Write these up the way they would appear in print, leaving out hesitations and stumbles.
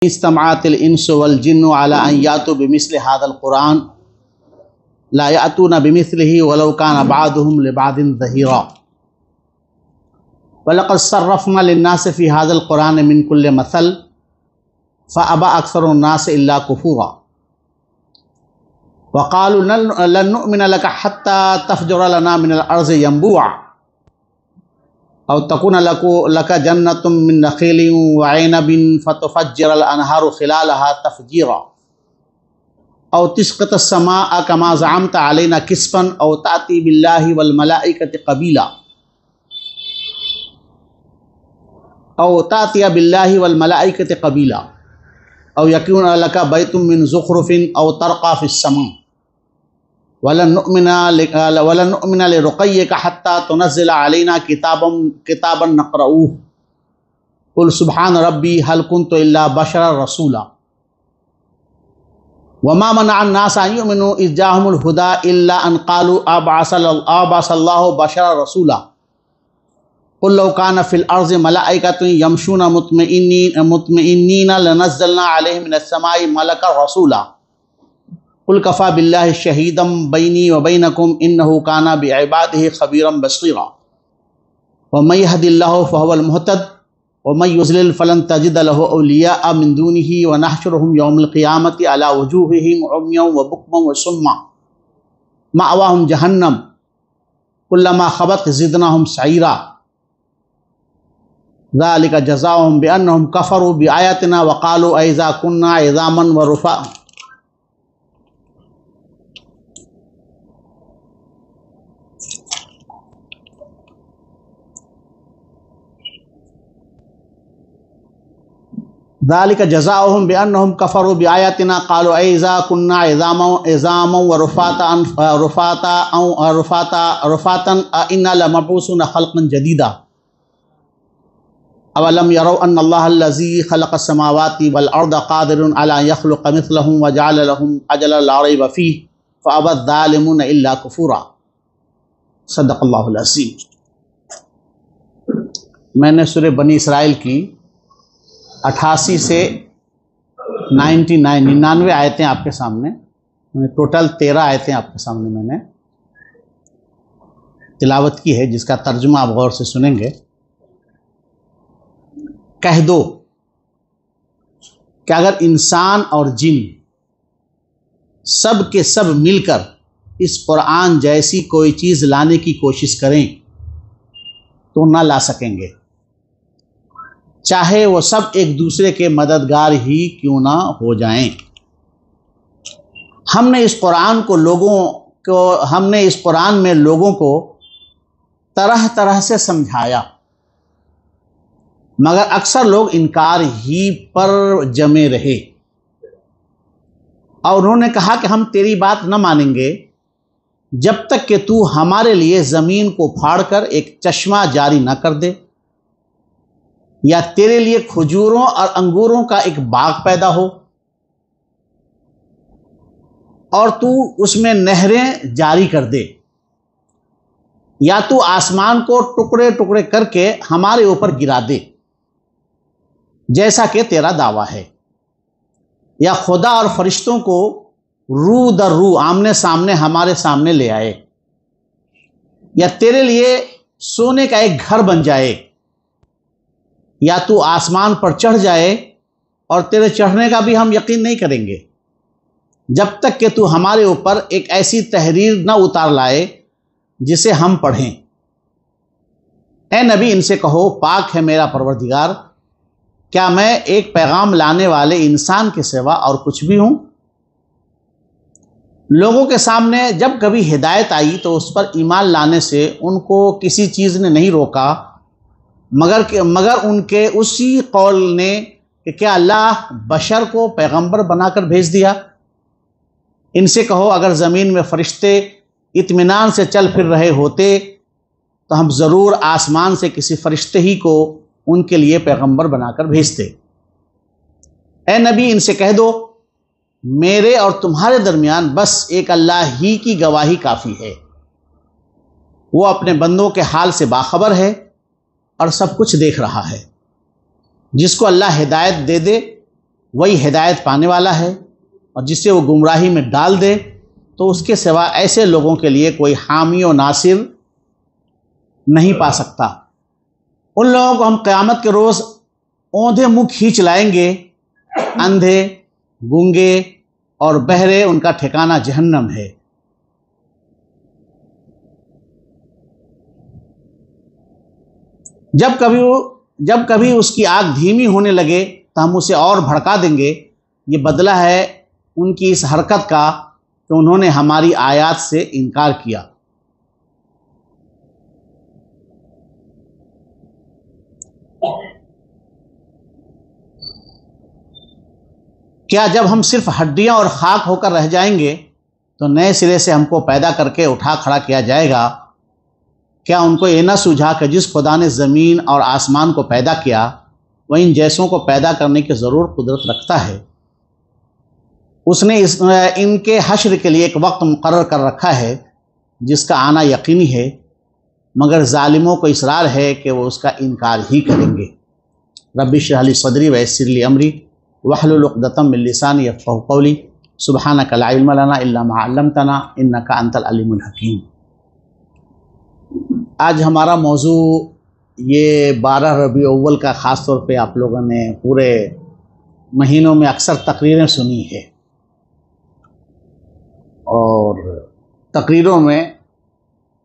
استمعت الانس والجن على ان یاتوا بمثل هذا القرآن لا یاتون بمثله ولو كان بعضهم لبعض ظہیرا ولقد صرفنا للناس في هذا القرآن من كل مثل فابى اکثر الناس الا کفورا وقالوا لن نؤمن لك حتى تفجر لنا من الارض ينبوعا او تكون لك جنة من نخيل وعنب فتفجر الانهار خلالها تفجيرا او تسقط السماء كما زعمت علينا كسفا او تأتي بالله والملائكة قبيلا او تأتي بالله والملائكة قبيلا او يكون لك بيت من زخرف او ترقى في السماء ولن نؤمن لرقيك حتى تنزل علينا كتابا نقرؤه قل سبحان ربي هل كنت الا بشرا رسولا وما منع الناس ان يؤمنوا اذ جاءهم الهدى الا ان قالوا ابعث الله بشرا رسولا قل لو كان في الارض ملائكة يمشون مطمئنين لنزلنا عليهم من السماء ملكا رسولا قل كفى بالله شهيدا بيني وبينكم انه كان بعباده خبيرا بصيرا ومن يهد الله فهو المهتد ومن يضلل فلن تجد له اولياء من دونه ونحشرهم يوم القيامة على وجوههم عميا وبكما وصما مأواهم جهنم كلما خبت زدناهم سعيرا ذلك جزاؤهم بأنهم كفروا بآياتنا وقالوا أئذا كنا عظاما ورفاتا ذلك جزاؤهم بأنهم كفروا بآياتنا قالوا أئذا كنا عظاما ورفاتا أئنا لمبعوثون خلقا جديدا اولم يروا ان الله الذي خلق السماوات والارض قادر على ان يخلق مثلهم وجعل لهم اجلا لا ريب فيه فابى الظالمون الا كفورا صدق اللہ العظیم۔ میں نے سورہ بنی اسرائیل کی 88 سے 99 آیتیں آپ کے سامنے، ٹوٹل 13 آیتیں آپ کے سامنے میں نے تلاوت کی ہے، جس کا ترجمہ آپ غور سے سنیں گے۔ کہہ دو کہ اگر انسان اور جن سب کے سب مل کر اس قرآن جیسی کوئی چیز لانے کی کوشش کریں تو نہ لا سکیں گے، چاہے وہ سب ایک دوسرے کے مددگار ہی کیوں نہ ہو جائیں۔ ہم نے اس قرآن میں لوگوں کو طرح طرح سے سمجھایا، مگر اکثر لوگ انکار ہی پر جمے رہے، اور انہوں نے کہا کہ ہم تیری بات نہ مانیں گے جب تک کہ تو ہمارے لیے زمین کو پھاڑ کر ایک چشمہ جاری نہ کر دے، یا تیرے لیے کھجوروں اور انگوروں کا ایک باغ پیدا ہو اور تو اس میں نہریں جاری کر دے، یا تو آسمان کو ٹکڑے ٹکڑے کر کے ہمارے اوپر گرا دے جیسا کہ تیرا دعویٰ ہے، یا خدا اور فرشتوں کو رو در رو آمنے سامنے ہمارے سامنے لے آئے، یا تیرے لیے سونے کا ایک گھر بن جائے، یا تو آسمان پر چڑھ جائے اور تیرے چڑھنے کا بھی ہم یقین نہیں کریں گے جب تک کہ تو ہمارے اوپر ایک ایسی تحریر نہ اتار لائے جسے ہم پڑھیں۔ اے نبی ان سے کہو، پاک ہے میرا پروردگار، کیا میں ایک پیغام لانے والے انسان کے سوا اور کچھ بھی ہوں؟ لوگوں کے سامنے جب کبھی ہدایت آئی تو اس پر ایمان لانے سے ان کو کسی چیز نے نہیں روکا مگر ان کے اسی قول نے کہ کیا اللہ بشر کو پیغمبر بنا کر بھیج دیا؟ ان سے کہو، اگر زمین میں فرشتے اطمینان سے چل پھر رہے ہوتے تو ہم ضرور آسمان سے کسی فرشتے ہی کو ان کے لیے پیغمبر بنا کر بھیجتے۔ اے نبی ان سے کہہ دو، میرے اور تمہارے درمیان بس ایک اللہ ہی کی گواہی کافی ہے، وہ اپنے بندوں کے حال سے باخبر ہے اور سب کچھ دیکھ رہا ہے۔ جس کو اللہ ہدایت دے دے وہی ہدایت پانے والا ہے، اور جسے وہ گمراہی میں ڈال دے تو اس کے سوا ایسے لوگوں کے لیے کوئی حامی و ناصر نہیں پا سکتا۔ ان لوگوں کو ہم قیامت کے روز اوندھے منہ کھینچ لائیں گے، اندھے، گونگے اور بہرے ان کا ٹھکانہ جہنم ہے۔ جب کبھی اس کی آگ دھیمی ہونے لگے تو ہم اسے اور بھڑکا دیں گے۔ یہ بدلہ ہے ان کی اس حرکت کا کہ انہوں نے ہماری آیات سے انکار کیا۔ کیا جب ہم صرف ہڈیاں اور خاک ہو کر رہ جائیں گے تو نئے سرے سے ہم کو پیدا کر کے اٹھا کھڑا کیا جائے گا؟ کیا ان کو یہ نہ سوجھا کہ جس خدا نے زمین اور آسمان کو پیدا کیا وہ ان جیسوں کو پیدا کرنے کی ضرور قدرت رکھتا ہے؟ اس نے ان کے حشر کے لیے ایک وقت مقرر کر رکھا ہے جس کا آنا یقینی ہے، مگر ظالموں کو اصرار ہے کہ وہ اس کا انکار ہی کریں گے۔ رب اشرح لی صدری ویسر لی امری واحلل عقدۃ من لسانی یفقہوا قولی سبحانک لا علم لنا الا ما علمتنا انک انت العلیم الحکیم۔ آج ہمارا موضوع یہ 12 ربیع الاول کا، خاص طور پہ آپ لوگوں نے پورے مہینوں میں اکثر تقریریں سنی ہے، اور تقریروں میں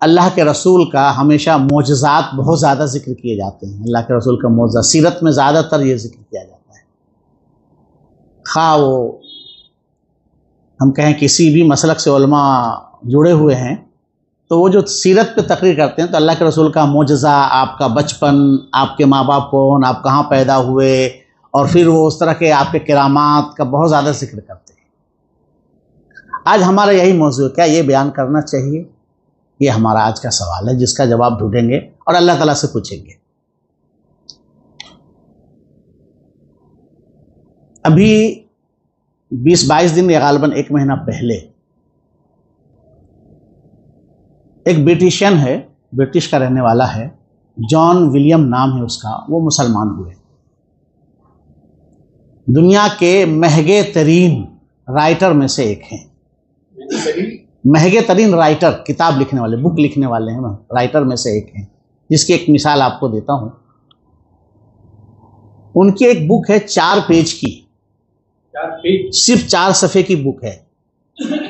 اللہ کے رسول کا ہمیشہ معجزات بہت زیادہ ذکر کیے جاتے ہیں۔ اللہ کے رسول کا معجزہ سیرت میں زیادہ تر یہ ذکر کیا جاتا ہے، خواہ وہ ہم کہیں کسی بھی مسلک سے علماء جڑے ہوئے ہیں تو وہ جو سیرت پہ تقریر کرتے ہیں تو اللہ کے رسول کا معجزہ، آپ کا بچپن، آپ کے ماں باپ کون، آپ کہاں پیدا ہوئے، اور پھر وہ اس طرح کے آپ کے کرامات کا بہت زیادہ ذکر کرتے ہیں۔ آج ہمارا یہی موضوع ہے، کیا یہ بیان کرنا چاہیے؟ یہ ہمارا آج کا سوال ہے جس کا جواب ڈھونڈیں گے اور اللہ تعالیٰ سے پوچھیں گے۔ ابھی 20-22 دن یا غالباً 1 مہینہ پہلے ایک برٹشین ہے، برٹش کا رہنے والا ہے، جان ولیم نام ہے اس کا، وہ مسلمان ہوئے۔ دنیا کے مہنگے ترین رائٹر میں سے ایک ہیں، مہنگے ترین رائٹر، کتاب لکھنے والے، بک لکھنے والے ہیں، رائٹر میں سے ایک ہیں، جس کی ایک مثال آپ کو دیتا ہوں۔ ان کی ایک بک ہے 4 پیج کی، صرف 4 صفحے کی بک ہے،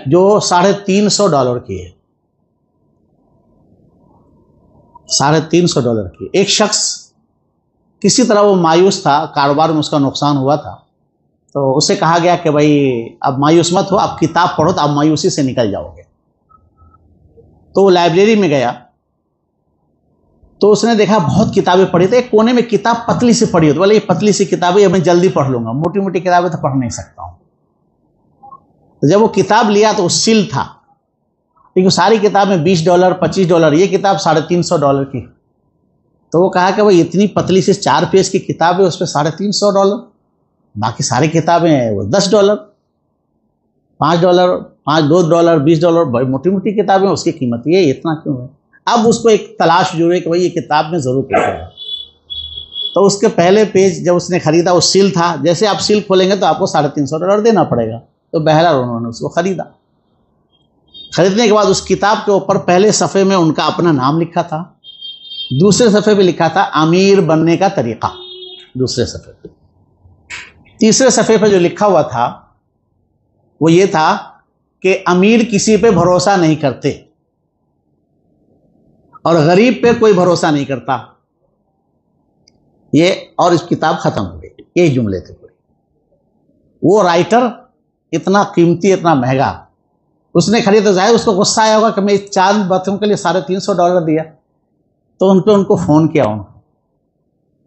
جو $350 کی ہے، $350 کی۔ ایک شخص کسی طرح وہ مایوس تھا، کاروبار میں اس کا نقصان ہوا تھا، تو اسے کہا گیا کہ بھائی اب مایوس مت ہو، آپ کتاب پڑھو تو آپ مایوسی سے نکل جاؤ گے۔ تو وہ لائبریری میں گیا تو اس نے دیکھا بہت کتابیں پڑھی، تو ایک کونے میں کتاب پتلی سی پڑھی ہوتی، بولے یہ پتلی سی کتابیں میں جلدی پڑھ لوں گا، موٹی موٹی کتابیں تو پڑھ نہیں سکتا ہوں۔ تو جب وہ کتاب لیا تو وہ سیل تھا، کیونکہ ساری کتابیں $20 $25، یہ کتاب $350 کی۔ تو وہ کہا کہ وہ اتنی پتلی سی 4 پیج کی کتاب ہے، اس پہ $350، باقی ساری کتابیں وہ $10، $5، $2، $20، بڑی موٹی موٹی کتابیں، اس کی قیمت یہ اتنا کیوں ہے؟ اب اس کو ایک تلاش جو ہے کہ بھائی یہ کتاب میں ضرور پڑھوں گا۔ تو اس کے پہلے پیج جب اس نے خریدا وہ سیل تھا، جیسے آپ سیل کھولیں گے تو آپ کو $350 دینا پڑے گا۔ تو بہرحال انہوں نے اس کو خریدا۔ خریدنے کے بعد اس کتاب کے اوپر پہلے صفحے میں ان کا اپنا نام لکھا تھا، دوسرے صفحے پہ لکھا تھا امیر بننے کا طریقہ، دوسرے صفحے پہ۔ تیسرے صفحے پہ جو لکھا ہوا تھا وہ یہ تھا کہ امیر کسی پہ بھروسہ نہیں کرتے اور غریب پہ کوئی بھروسہ نہیں کرتا، یہ، اور اس کتاب ختم ہو گئی۔ یہی جملے تھے پورے۔ وہ رائٹر اتنا قیمتی، اتنا مہنگا، اس نے خریدا تو ظاہر اس کو غصہ آیا ہوگا کہ میں 4 باتوں کے لیے $350 دیا۔ تو ان کو فون کیا،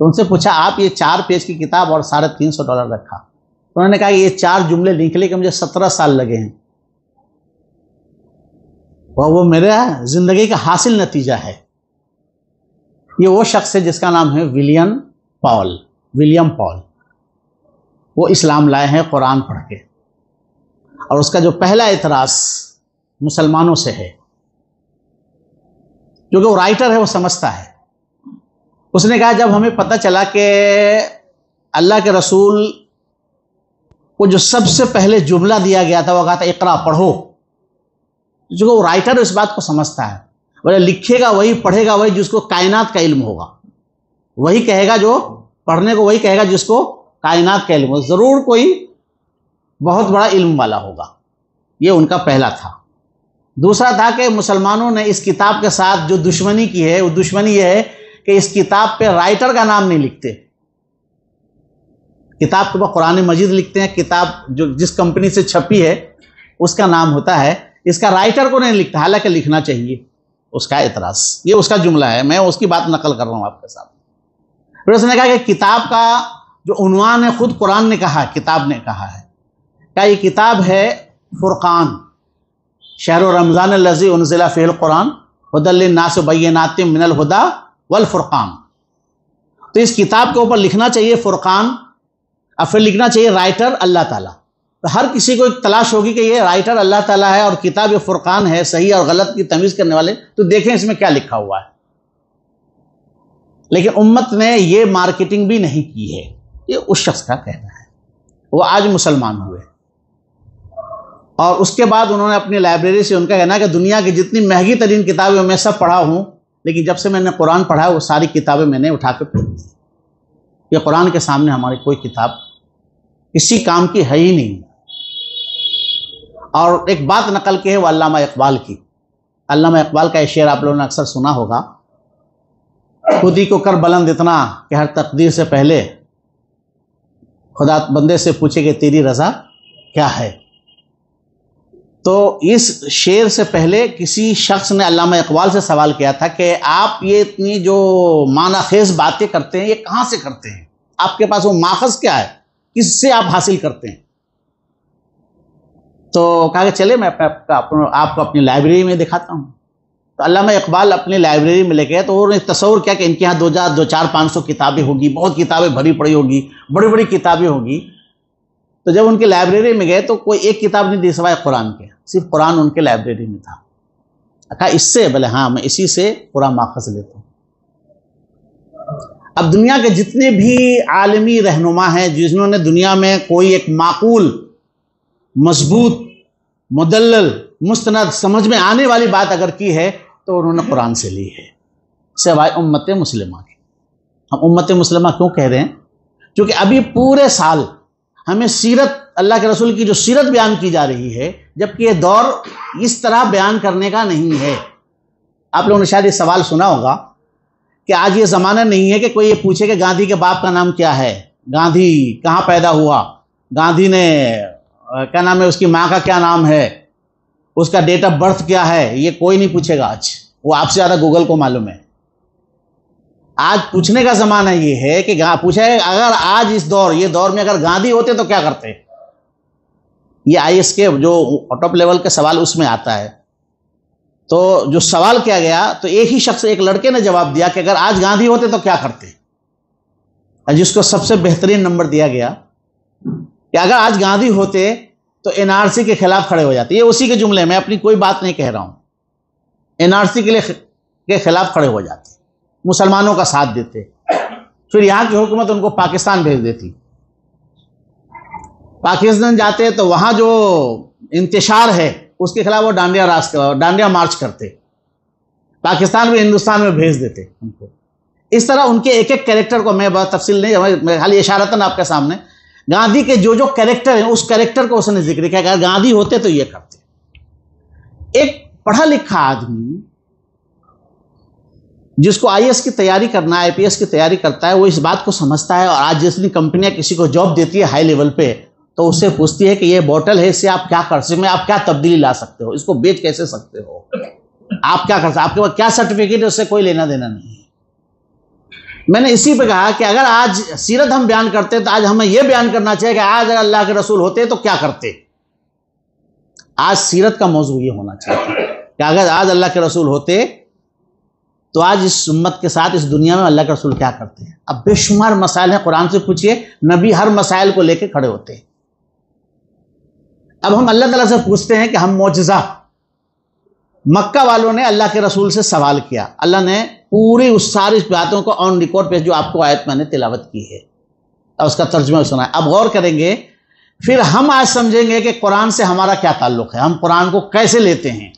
تو ان سے پوچھا آپ یہ 4 پیج کی کتاب اور $350 رکھا؟ تو انہوں نے کہا کہ یہ 4 جملے لکھنے کے مجھے 17 سال لگے ہیں، اور وہ میرے زندگی کا حاصل نتیجہ ہے۔ یہ وہ شخص ہے جس کا نام ہے ولیم پال۔ وہ اسلام لائے ہیں قرآن پڑھ کے، اور اس کا جو پہلا اعتراض مسلمانوں سے ہے، کیونکہ وہ رائٹر ہے، وہ سمجھتا ہے۔ اس نے کہا جب ہمیں پتہ چلا کہ اللہ کے رسول کو جو سب سے پہلے جملہ دیا گیا تھا وہ کہا تھا اقرا، پڑھو. جو وہ رائٹر اس بات کو سمجھتا ہے، وہ لکھے گا وہی، پڑھے گا وہی جس کو کائنات کا علم ہوگا. وہی کہے گا جو پڑھنے کو، وہی کہے گا جس کو کائنات کا علم ہو. ضرور کوئی بہت بڑا علم والا ہوگا. یہ ان کا پہلا تھا. دوسرا تھا کہ مسلمانوں نے اس کتاب کے ساتھ جو دشمنی کی ہے، وہ دشمنی یہ ہے کہ اس کتاب پہ رائٹر کا نام نہیں لکھتے. کتاب کے اوپر قرآن مجید لکھتے ہیں، کتاب جو جس کمپنی سے چھپی ہے اس کا نام ہوتا ہے، اس کا رائٹر کو نہیں لکھتا، حالانکہ لکھنا چاہیے. اس کا اعتراض، یہ اس کا جملہ ہے، میں اس کی بات نقل کر رہا ہوں آپ کے ساتھ. پھر اس نے کہا کہ کتاب کا جو عنوان ہے خود قرآن نے کہا، کتاب نے کہا ہے کہ یہ کتاب ہے فرقان، شہر رمضان الذی انزل فیہ القرآن ھدی للناس وبینات من الھدی والفرقان. تو اس کتاب کے اوپر لکھنا چاہیے فرقان، اور پھر لکھنا چاہیے رائٹر اللہ تعالیٰ. تو ہر کسی کو ایک تلاش ہوگی کہ یہ رائٹر اللہ تعالیٰ ہے اور کتاب یہ فرقان ہے، صحیح اور غلط کی تمیز کرنے والے، تو دیکھیں اس میں کیا لکھا ہوا ہے. لیکن امت نے یہ مارکیٹنگ بھی نہیں کی ہے. یہ اس شخص کا کہنا ہے، وہ آج مسلمان ہوئے. اور اس کے بعد انہوں نے اپنی لائبریری سے، ان کا کہنا ہے کہ دنیا کی جتنی مہنگی ترین کتابیں میں سب پڑھا ہوں، لیکن جب سے میں نے قرآن پڑھا ہے وہ ساری کتابیں میں نے اٹھا کے پھینک دی. یہ قرآن کے سامنے ہماری کوئی کتاب کسی کام کی ہے ہی نہیں. اور ایک بات نقل کی ہے وہ علامہ اقبال کی. علامہ اقبال کا یہ شعر آپ لوگوں نے اکثر سنا ہوگا، خودی کو کر بلند اتنا کہ ہر تقدیر سے پہلے خدا بندے سے پوچھے کہ تیری رضا کیا ہے. تو اس شعر سے پہلے کسی شخص نے علامہ اقبال سے سوال کیا تھا کہ آپ یہ اتنی جو معنی خیز باتیں کرتے ہیں یہ کہاں سے کرتے ہیں؟ آپ کے پاس وہ ماخذ کیا ہے؟ کس سے آپ حاصل کرتے ہیں؟ تو کہا کہ چلے میں آپ کو اپنی لائبریری میں دکھاتا ہوں. تو علامہ اقبال اپنی لائبریری میں لے گئے تو انہوں نے تصور کیا کہ ان کے یہاں 200-500 کتابیں ہوگی، بہت کتابیں بھری پڑی ہوگی، بڑی بڑی کتابیں ہوگی. تو جب ان کی لائبریری میں گئے تو کوئی ایک کتاب نہیں دی سوائے قرآن کے، صرف قرآن ان کے لائبریری میں تھا. کہا اس سے، بولے ہاں میں اسی سے پورا ماخذ لیتا ہوں. اب دنیا کے جتنے بھی عالمی رہنما ہیں جنہوں نے دنیا میں کوئی ایک معقول، مضبوط، مدلل، مستند، سمجھ میں آنے والی بات اگر کی ہے تو انہوں نے قرآن سے لی ہے، سوائے امت مسلمہ کے. ہم امت مسلمہ کیوں کہہ رہے ہیں؟ کیونکہ ابھی پورے سال ہمیں سیرت، اللہ کے رسول کی جو سیرت بیان کی جا رہی ہے، جبکہ یہ دور اس طرح بیان کرنے کا نہیں ہے. آپ لوگوں نے شاید یہ سوال سنا ہوگا کہ آج یہ زمانہ نہیں ہے کہ کوئی یہ پوچھے کہ گاندھی کے باپ کا نام کیا ہے، گاندھی کہاں پیدا ہوا، گاندھی نے کیا نام ہے، اس کی ماں کا کیا نام ہے، اس کا ڈیٹ آف برتھ کیا ہے. یہ کوئی نہیں پوچھے گا آج، وہ آپ سے زیادہ گوگل کو معلوم ہے. آج پوچھنے کا زمانہ یہ ہے کہ پوچھا ہے اگر آج اس دور، یہ دور میں اگر گاندھی ہوتے تو کیا کرتے. یہ IAS کے جو ٹاپ لیول کے سوال اس میں آتا ہے. تو جو سوال کیا گیا تو ایک ہی شخص، ایک لڑکے نے جواب دیا کہ اگر آج گاندھی ہوتے تو کیا کرتے، جس کو سب سے بہترین نمبر دیا گیا کہ اگر آج گاندھی ہوتے تو NRC کے خلاف کھڑے ہو جاتے. یہ اسی کے جملے، میں اپنی کوئی بات نہیں کہہ رہا ہوں. NRC کے خلاف کھڑے ہو جاتے، مسلمانوں کا ساتھ دیتے. پھر یہاں کی حکومت ان کو پاکستان بھیج دیتی. پاکستان جاتے تو وہاں جو انتشار ہے اس کے خلاف وہ ڈانڈیا مارچ کرتے. پاکستان میں، ہندوستان میں بھیج دیتے ان کو. اس طرح ان کے ایک ایک کریکٹر کو میں بہت تفصیل نہیں، میں خالی اشارتاً آپ کے سامنے گاندھی کے جو کریکٹر ہیں اس کریکٹر کو اس نے ذکر کیا کہ اگر گاندھی ہوتے تو یہ کرتے. ایک پڑھا لکھا آدمی جس کو IAS کی تیاری کرنا ہے، IPS کی تیاری کرتا ہے، وہ اس بات کو سمجھتا ہے. اور آج جتنی کمپنیاں کسی کو جاب دیتی ہے ہائی لیول پہ تو اس سے پوچھتی ہے کہ یہ بوٹل ہے، اس سے آپ کیا کر سکتے، میں آپ کیا تبدیلی لا سکتے ہو، اس کو بیچ کیسے سکتے ہو، آپ کیا کر سکتے، آپ کے پاس کیا سرٹیفکیٹ ہے، اس سے کوئی لینا دینا نہیں ہے. میں نے اسی پہ کہا کہ اگر آج سیرت ہم بیان کرتے تو آج ہمیں یہ بیان کرنا چاہیے کہ آج اگر اللہ کے رسول ہوتے تو کیا کرتے. آج سیرت کا موضوع یہ ہونا چاہیے کہ اگر آج اللہ کے رسول ہوتے تو آج اس امت کے ساتھ اس دنیا میں اللہ کے رسول کیا کرتے ہیں. اب بے شمار مسائل ہیں، قرآن سے پوچھئے، نبی ہر مسائل کو لے کے کھڑے ہوتے ہیں. اب ہم اللہ تعالیٰ سے پوچھتے ہیں کہ ہم معجزہ، مکہ والوں نے اللہ کے رسول سے سوال کیا، اللہ نے پوری اس ساری باتوں کو آن ریکارڈ پہ جو آپ کو آیت میں نے تلاوت کی ہے اور اس کا ترجمہ سنا ہے. اب غور کریں گے پھر ہم آج سمجھیں گے کہ قرآن سے ہمارا کیا تعلق ہے، ہم قرآن کو کیسے لیتے ہیں،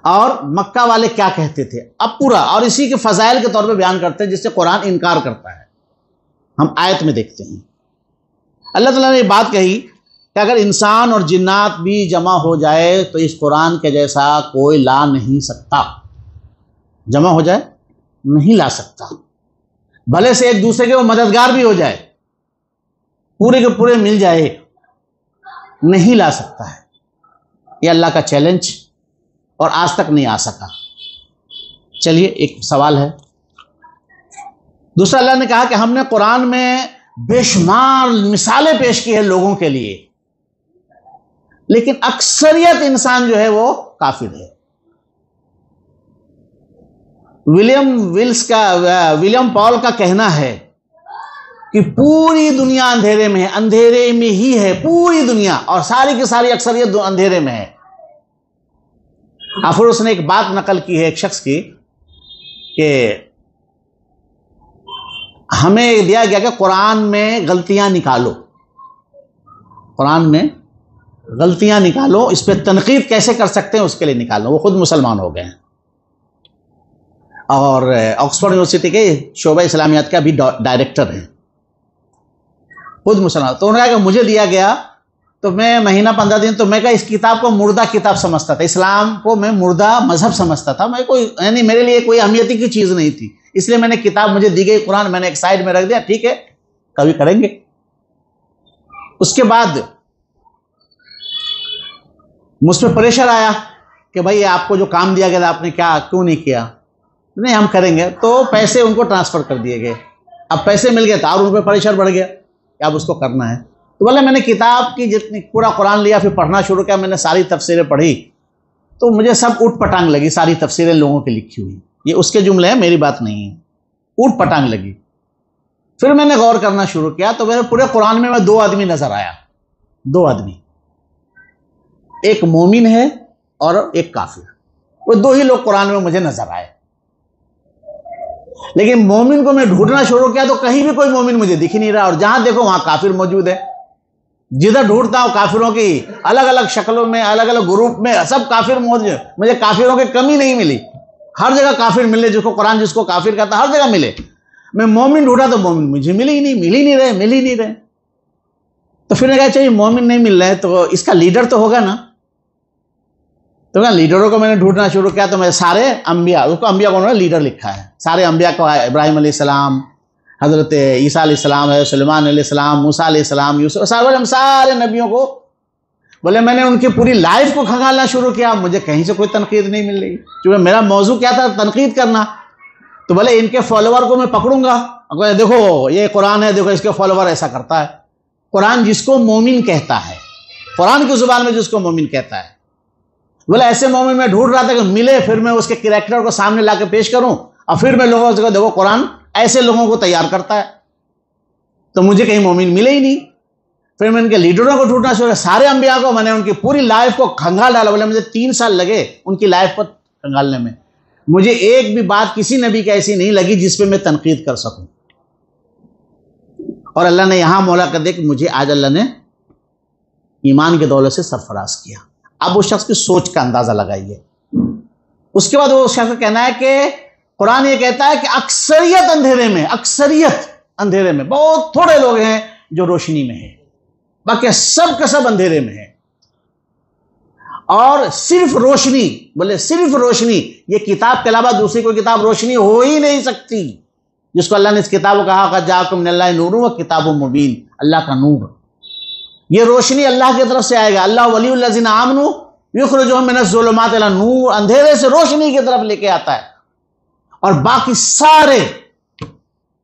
اور مکہ والے کیا کہتے تھے، اب پورا، اور اسی کے فضائل کے طور پہ بیان کرتے ہیں جس سے قرآن انکار کرتا ہے۔ ہم آیت میں دیکھتے ہیں اللہ تعالیٰ نے یہ بات کہی کہ اگر انسان اور جنات بھی جمع ہو جائے تو اس قرآن کے جیسا کوئی لا نہیں سکتا، جمع ہو جائے نہیں لا سکتا، بھلے سے ایک دوسرے کے وہ مددگار بھی ہو جائے، پورے کے پورے مل جائے، نہیں لا سکتا ہے۔ یہ اللہ کا چیلنج، اور آج تک نہیں آ سکا۔ چلیے ایک سوال ہے دوسرا، اللہ نے کہا کہ ہم نے قرآن میں بے شمار مثالیں پیش کی ہیں لوگوں کے لیے، لیکن اکثریت انسان جو ہے وہ کافر ہے۔ ولیم پال کا کہنا ہے کہ پوری دنیا اندھیرے میں ہے، اندھیرے میں ہی ہے پوری دنیا، اور ساری کی ساری اکثریت اندھیرے میں ہے۔ آخر اس نے ایک بات نقل کی ہے ایک شخص کی کہ ہمیں دیا گیا کہ قرآن میں غلطیاں نکالو، قرآن میں غلطیاں نکالو، اس پہ تنقید کیسے کر سکتے ہیں اس کے لیے نکالو۔ وہ خود مسلمان ہو گئے ہیں اور آکسفورڈ یونیورسٹی کے شعبہ اسلامیات کا بھی ڈائریکٹر ہیں، خود مسلمان۔ تو انہوں نے کہا کہ مجھے دیا گیا تو میں مہینہ 15 دن تو میں کہا اس کتاب کو مردہ کتاب سمجھتا تھا، اسلام کو میں مردہ مذہب سمجھتا تھا، میں کوئی یعنی میرے لیے کوئی اہمیتی کی چیز نہیں تھی، اس لیے میں نے کتاب مجھے دی گئی قرآن میں نے ایک سائڈ میں رکھ دیا، ٹھیک ہے کبھی کریں گے۔ اس کے بعد مجھ پہ پریشر آیا کہ بھائی آپ کو جو کام دیا گیا تھا آپ نے کیوں نہیں کیا؟ نہیں ہم کریں گے، تو پیسے ان کو ٹرانسفر کر دیے گئے، اب پیسے مل گئے تو اور ان پہ پریشر بڑھ گیا کہ اب اس کو کرنا ہے۔ تو بولے میں نے کتاب کی جتنی پورا قرآن لیا، پھر پڑھنا شروع کیا، میں نے ساری تفسیریں پڑھی تو مجھے سب اٹھ پٹانگ لگی، ساری تفسیریں لوگوں کی لکھی ہوئی، یہ اس کے جملے ہیں میری بات نہیں ہے، اٹھ پٹانگ لگی۔ پھر میں نے غور کرنا شروع کیا تو میرے پورے قرآن میں 2 آدمی نظر آیا، 2 آدمی، ایک مومن ہے اور ایک کافر، وہ 2 ہی لوگ قرآن میں مجھے نظر آئے۔ لیکن مومن کو میں ڈھونڈنا شروع کیا تو کہیں بھی کوئی مومن مجھے دکھ ہی نہیں رہا، اور جہاں دیکھو وہاں کافر موجود ہے، جدھر ڈھونڈتا ہوں کافروں کی الگ الگ شکلوں میں، الگ الگ گروپ میں سب کافر موجود، مجھے کافروں کی کمی نہیں ملی، ہر جگہ کافر ملے، جس کو قرآن جس کو کافر کہتا ہر جگہ ملے۔ میں مومن ڈھونڈا تو مومن مجھے مل ہی نہیں رہے۔ تو پھر نے کہا چاہیے مومن نہیں مل رہے تو اس کا لیڈر تو ہوگا نا، تو لیڈروں کو میں نے ڈھونڈنا شروع کیا تو میں سارے انبیاء، اس کو انبیاء کو انہوں نے لیڈر لکھا ہے، سارے انبیاء کو، ابراہیم علیہ السلام، حضرت عیسیٰ علیہ السلام، حضرت سلیمان علیہ السلام، موسیٰ علیہ السلام، یوسف، سارے نبیوں کو بولے میں نے ان کی پوری لائف کو کھنگالنا شروع کیا، مجھے کہیں سے کوئی تنقید نہیں مل رہی، کیونکہ میرا موضوع کیا تھا تنقید کرنا۔ تو بولے ان کے فالوور کو میں پکڑوں گا، دیکھو یہ قرآن ہے، دیکھو اس کے فالوور ایسا کرتا ہے۔ قرآن جس کو مومن کہتا ہے، قرآن کی زبان میں جس کو مومن کہتا ہے، بولے ایسے مومن میں ڈھونڈ رہا تھا کہ ملے، پھر میں اس کے کریکٹر کو سامنے لا کے پیش کروں، اور پھر میں لوگوں سے دیکھو قرآن ایسے لوگوں کو تیار کرتا ہے، تو مجھے کہیں مومن ملے ہی نہیں۔ پھر میں ان کے لیڈروں کو ڈھونڈنا شروع کیا، سارے انبیاء کو میں نے ان کی پوری لائف کو کھنگال ڈالا، بولے مجھے 3 سال لگے ان کی لائف کو کھنگالنے میں، مجھے ایک بھی بات کسی نبی کی ایسی نہیں لگی جس پہ میں تنقید کر سکوں۔ اور اللہ نے یہاں مولا کر دے کہ مجھے آج اللہ نے ایمان کے دولت سے سرفراز کیا۔ اب اس شخص کی سوچ کا اندازہ لگائیے۔ اس کے بعد وہ شخص کا کہنا ہے کہ قرآن یہ کہتا ہے کہ اکثریت اندھیرے میں، بہت تھوڑے لوگ ہیں جو روشنی میں ہیں، باقی سب کا سب اندھیرے میں ہے۔ اور صرف روشنی، بولے صرف روشنی، یہ کتاب کے علاوہ دوسری کوئی کتاب روشنی ہو ہی نہیں سکتی، جس کو اللہ نے اس کتاب کو کہا قد جاءکم من اللہ نور و کتاب مبین، اللہ کا نور، یہ روشنی اللہ کی طرف سے آئے گا۔ اللہ ولی الذین آمنوا یخرجہم من الظلمات الی النور، اندھیرے سے روشنی کی طرف لے کے آتا ہے۔ اور باقی سارے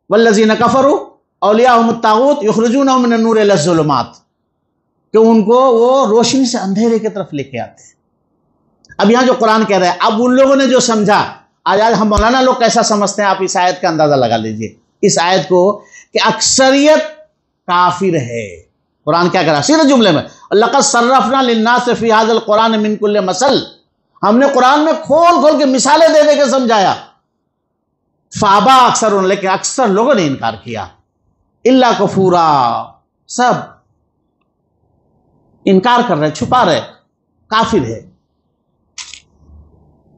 والذین کفروا اولیاءہم الطاغوت یخرجونہم من النور الی الظلمات، کہ ان کو وہ روشنی سے اندھیرے کی طرف لے کے آتے ہیں۔ اب یہاں جو قرآن کہہ رہا ہے، اب ان لوگوں نے جو سمجھا، آج ہم مولانا لوگ کیسا سمجھتے ہیں، آپ اس آیت کا اندازہ لگا لیجئے، اس آیت کو کہ اکثریت کافر ہے۔ قرآن کیا کہہ رہا ہے سیدھے جملے میں، لَقَدْ صَرَّفْنَا لِلنَّاسِ فِي هَذَا الْقُرْآنِ مِنْ كُلِّ مَثَلٍ، ہم نے قرآن میں کھول کے مثالیں دے کے سمجھایا، فَأَبَىٰ أَكْثَرُ، لیکن اکثر لوگوں نے انکار کیا، إِلَّا كُفُورًا، سب انکار کر رہے ہیں، چھپا رہے، کافر ہے۔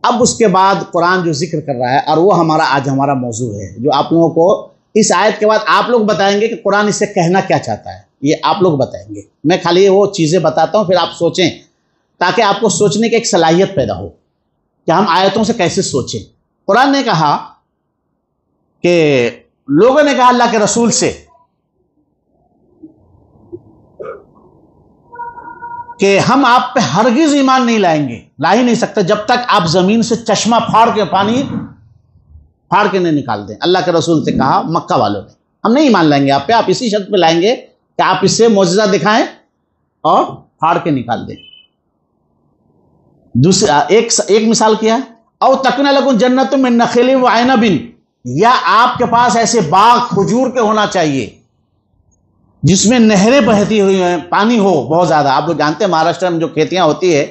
اب اس کے بعد قرآن جو ذکر کر رہا ہے، اور وہ آج ہمارا موضوع ہے، جو آپ لوگوں کو اس آیت کے بعد آپ لوگ بتائیں گے کہ قرآن اس سے کہنا کیا چاہتا ہے، یہ آپ لوگ بتائیں گے۔ میں خالی وہ چیزیں بتاتا ہوں، پھر آپ سوچیں، تاکہ آپ کو سوچنے کی ایک صلاحیت پیدا ہو کہ ہم آیتوں سے کیسے سوچیں۔ قرآن نے کہا کہ لوگوں نے کہا اللہ کے رسول سے کہ ہم آپ پہ ہرگز ایمان نہیں لائیں گے، لا ہی نہیں سکتے جب تک آپ زمین سے چشمہ پھاڑ کے پانی پھاڑ کے نہیں نکال دیں۔ اللہ کے رسول سے کہا مکہ والوں نے، ہم نہیں ایمان لائیں گے آپ پہ، آپ اسی شرط پہ لائیں گے کہ آپ اس سے معجزہ دکھائیں اور پھاڑ کے نکال دیں۔ دوسرا ایک مثال کیا، او تکن لکم جنت من نخیل وعنب، یا آپ کے پاس ایسے باغ کھجور کے ہونا چاہیے جس میں نہریں بہتی ہوئی ہیں، پانی ہو بہت زیادہ۔ آپ لوگ جانتے ہیں مہاراشٹر میں جو کھیتیاں ہوتی ہے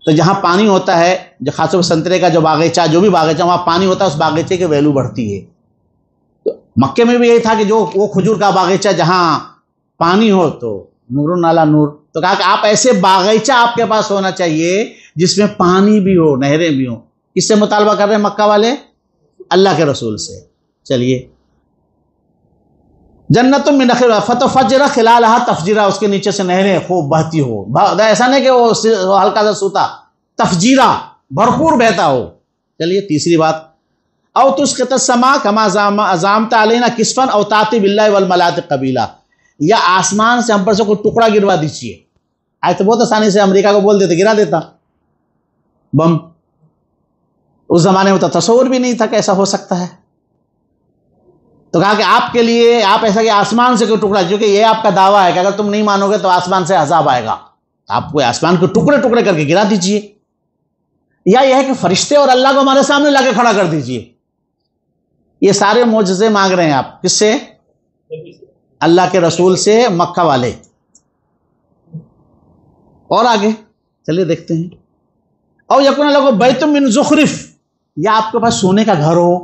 تو جہاں پانی ہوتا ہے، جو خاص طور پر سنترے کا جو باغیچہ، جو بھی باغیچہ وہاں پانی ہوتا ہے، اس باغیچے کی ویلو بڑھتی ہے۔ تو مکے میں بھی یہی تھا کہ جو وہ کھجور کا باغیچہ جہاں پانی ہو تو نور نالا نور، تو کہا کہ آپ ایسے باغیچہ آپ کے پاس ہونا چاہیے جس میں پانی بھی ہو، نہریں بھی ہوں۔ کس سے مطالبہ کر رہے ہیں مکہ والے؟ اللہ کے رسول سے۔ چلیے، جنت من نخیل فتفجر خلالها تفجیرا، اس کے نیچے سے نہریں خوب بہتی ہو، ایسا نہیں کہ وہ ہلکا سا سوتا، تفجیرا بھرپور بہتا ہو۔ چلیے تیسری بات، او تسقط السماء كما زعمت علينا كسفا او تاتي بالله والملائكه قبيلا، یا آسمان سے ہم پر سے کوئی ٹکڑا گروا دیجیے۔ آج تو بہت آسانی سے امریکہ کو بول دیتے، گرا دیتا بم۔ اس زمانے میں تو تصور بھی نہیں تھا کہ ایسا ہو سکتا ہے۔ تو کہا کہ آپ کے لیے آپ ایسا کہ آسمان سے کوئی ٹکڑا، کیونکہ یہ آپ کا دعویٰ ہے کہ اگر تم نہیں مانو گے تو آسمان سے عذاب آئے گا، آپ کو آسمان کو ٹکڑے ٹکڑے کر کے گرا دیجئے، یا یہ ہے کہ فرشتے اور اللہ کو ہمارے سامنے لا کے کھڑا کر دیجئے۔ یہ سارے معجزے مانگ رہے ہیں آپ، کس سے؟ اللہ کے رسول سے، مکہ والے۔ اور آگے چلیے دیکھتے ہیں، او یکون لکم بیت من زخرف، یا آپ کے پاس سونے کا گھر ہو،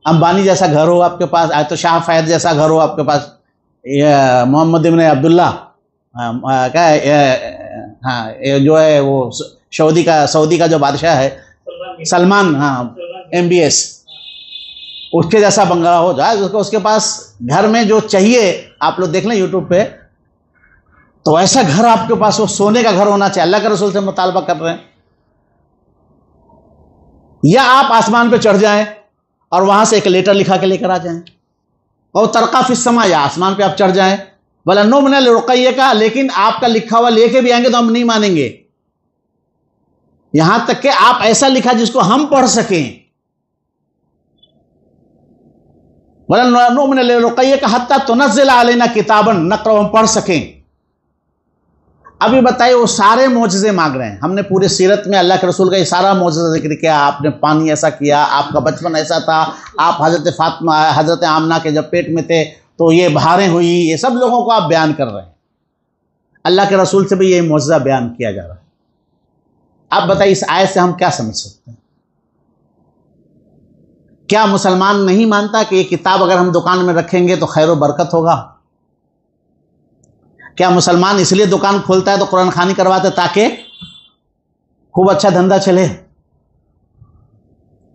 امبانی جیسا گھر ہو آپ کے پاس، آیت شاہ فیض جیسا گھر ہو آپ کے پاس، محمد ابن عبداللہ کیا ہے، ہاں جو ہے وہ سعودی کا جو بادشاہ ہے سلمان، ہاں MBS، اس کے جیسا بنگلہ ہو جائے اس کے پاس، گھر میں جو چاہیے آپ لوگ دیکھ لیں یوٹیوب پہ، تو ایسا گھر آپ کے پاس وہ سونے کا گھر ہونا چاہیے۔ اللہ کے رسول سے مطالبہ کر رہے ہیں۔ یا آپ آسمان پہ چڑھ جائیں اور وہاں سے ایک لیٹر لکھا کے لے کر آ جائیں، اور ترقا فی السماء، یا آسمان پہ آپ چڑھ جائیں، بلا نؤمن لرقیک، لیکن آپ کا لکھا ہوا لے کے بھی آئیں گے تو ہم نہیں مانیں گے، یہاں تک کہ آپ ایسا لکھا جس کو ہم پڑھ سکیں، بلا نؤمن لرقیک حتی تنزل علینا کتابا نقرأ، ہم پڑھ سکیں۔ ابھی بتائیے، وہ سارے معجزے مانگ رہے ہیں۔ ہم نے پورے سیرت میں اللہ کے رسول کا یہ سارا معجزہ ذکر کیا، آپ نے پانی ایسا کیا، آپ کا بچپن ایسا تھا، آپ حضرت فاطمہ حضرت آمنہ کے جب پیٹ میں تھے تو یہ بہاریں ہوئی، یہ سب لوگوں کو آپ بیان کر رہے ہیں۔ اللہ کے رسول سے بھی یہ معجزہ بیان کیا جا رہا ہے۔ آپ بتائیے اس آیت سے ہم کیا سمجھ سکتے ہیں؟ کیا مسلمان نہیں مانتا کہ یہ کتاب اگر ہم دکان میں رکھیں گے تو خیر و برکت ہوگا؟ کیا مسلمان اس لیے دکان کھولتا ہے تو قرآن خوانی کرواتے تاکہ خوب اچھا دھندا چلے؟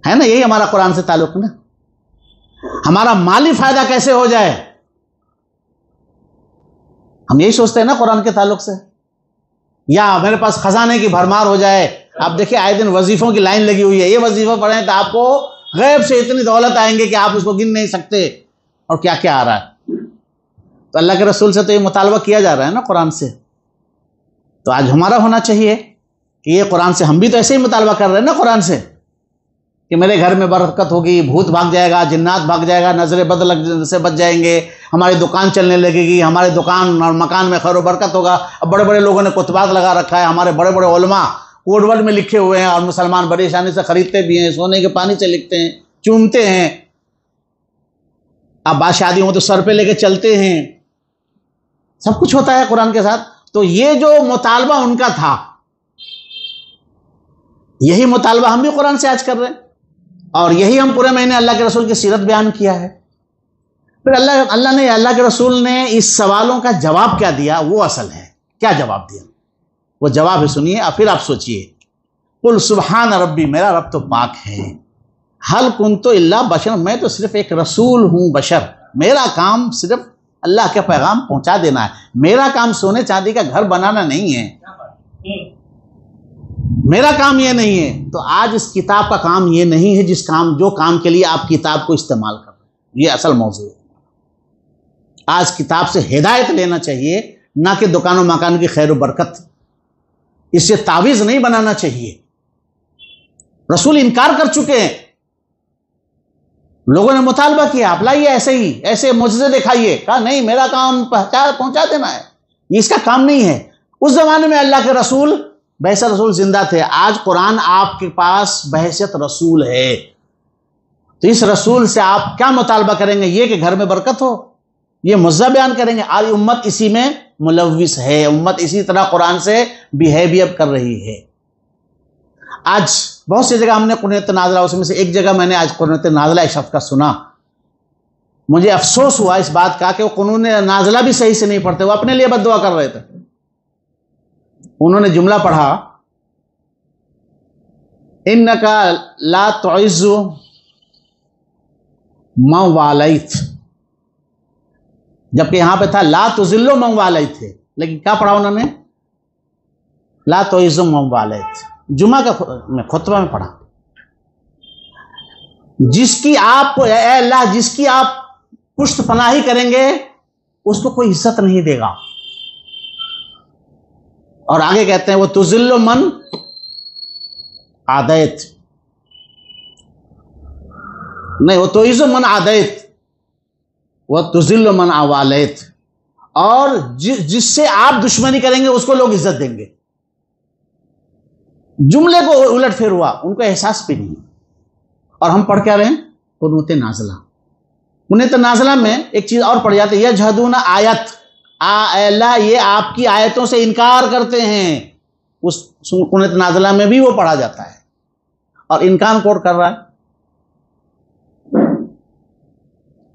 ہے نا، یہی ہمارا قرآن سے تعلق ہے نا، ہمارا مالی فائدہ کیسے ہو جائے، ہم یہی سوچتے ہیں نا قرآن کے تعلق سے، یا میرے پاس خزانے کی بھرمار ہو جائے۔ آپ دیکھیں آئے دن وظیفوں کی لائن لگی ہوئی ہے، یہ وظیفہ پڑھیں تو آپ کو غیب سے اتنی دولت آئیں گے کہ آپ اس کو گن نہیں سکتے، اور کیا کیا آ رہا ہے۔ تو اللہ کے رسول سے تو یہ مطالبہ کیا جا رہا ہے نا قرآن سے، تو آج ہمارا ہونا چاہیے کہ یہ قرآن سے، ہم بھی تو ایسے ہی مطالبہ کر رہے ہیں نا قرآن سے، کہ میرے گھر میں برکت ہوگی، بھوت بھاگ جائے گا، جنات بھاگ جائے گا، نظر بد لگ سے بچ جائیں گے، ہماری دکان چلنے لگے گی، ہمارے دکان اور مکان میں خیر و برکت ہوگا۔ اب بڑے بڑے لوگوں نے کتبات لگا رکھا ہے، ہمارے بڑے بڑے علماء کوڈ ورڈ میں لکھے ہوئے ہیں، اور مسلمان بڑی آسانی سے خریدتے بھی ہیں، سونے کے پانی سے لکھتے ہیں، چومتے ہیں۔ اب بات شادی ہو تو سر پہ لے کے چلتے ہیں، سب کچھ ہوتا ہے قرآن کے ساتھ۔ تو یہ جو مطالبہ ان کا تھا، یہی مطالبہ ہم بھی قرآن سے آج کر رہے ہیں، اور یہی ہم پورے مہینے اللہ کے رسول کی سیرت بیان کیا ہے۔ پھر اللہ کے رسول نے اس سوالوں کا جواب کیا دیا، وہ اصل ہے۔ کیا جواب دیا؟ وہ جواب سنیے اور پھر آپ سوچئے. قل سبحان ربی، میرا رب تو پاک ہے. حل کنت الا بشر، میں تو صرف ایک رسول ہوں بشر. میرا کام صرف اللہ کے پیغام پہنچا دینا ہے. میرا کام سونے چاندی کا گھر بنانا نہیں ہے. میرا کام یہ نہیں ہے. تو آج اس کتاب کا کام یہ نہیں ہے جو کام کے لیے آپ کتاب کو استعمال کر رہے ہیں. یہ اصل موضوع ہے. آج کتاب سے ہدایت لینا چاہیے، نہ کہ دکان و مکان کی خیر و برکت. اس سے تعویذ نہیں بنانا چاہیے. رسول انکار کر چکے ہیں. لوگوں نے مطالبہ کیا، آپ لائیے ایسے معجزے دکھائیے. کہا نہیں، میرا کام پہنچا دینا ہے، یہ اس کا کام نہیں ہے. اس زمانے میں اللہ کے رسول بحیثیت رسول زندہ تھے. آج قرآن آپ کے پاس بحیثیت رسول ہے. تو اس رسول سے آپ کیا مطالبہ کریں گے؟ یہ کہ گھر میں برکت ہو، یہ معجزہ بیان کریں گے. آج امت اسی میں ملوث ہے. امت اسی طرح قرآن سے بیہیویئر کر رہی ہے. آج بہت سی جگہ ہم نے قرآن نازلہ، اس میں سے ایک جگہ میں نے آج قرآن نازلہ ایک شخص کا سنا. مجھے افسوس ہوا اس بات کا کہ وہ قرآن نازلہ بھی صحیح سے نہیں پڑھتے. وہ اپنے لیے بد دعا کر رہے تھے. انہوں نے جملہ پڑھا، انکا لا تعز من والیت، جبکہ یہاں پہ تھا لا تذل من والیت تھے، لیکن کیا پڑھا انہوں نے؟ لا تعز من والیت. جمعہ کا خطبہ میں پڑھا، جس کی آپ کو، اے اللہ، جس کی آپ پشت پناہی کریں گے اس کو کوئی عزت نہیں دے گا. اور آگے کہتے ہیں وہ تذل من عادیت، نہیں، وہ تعز من عادیت، وہ تذل من والیت. اور جس سے آپ دشمنی کریں گے اس کو لوگ عزت دیں گے. جملے کو الٹ پھیر ہوا، ان کو احساس بھی نہیں. اور ہم پڑھ کیا رہے ہیں؟ قنوت نازلہ. قنوت نازلہ میں ایک چیز اور پڑھ جاتے ہیں، یجحدون آیت، اے اللہ یہ آپ کی آیتوں سے انکار کرتے ہیں. اس قنوت نازلہ میں بھی وہ پڑھا جاتا ہے. اور انکار کوٹ کر رہا ہے.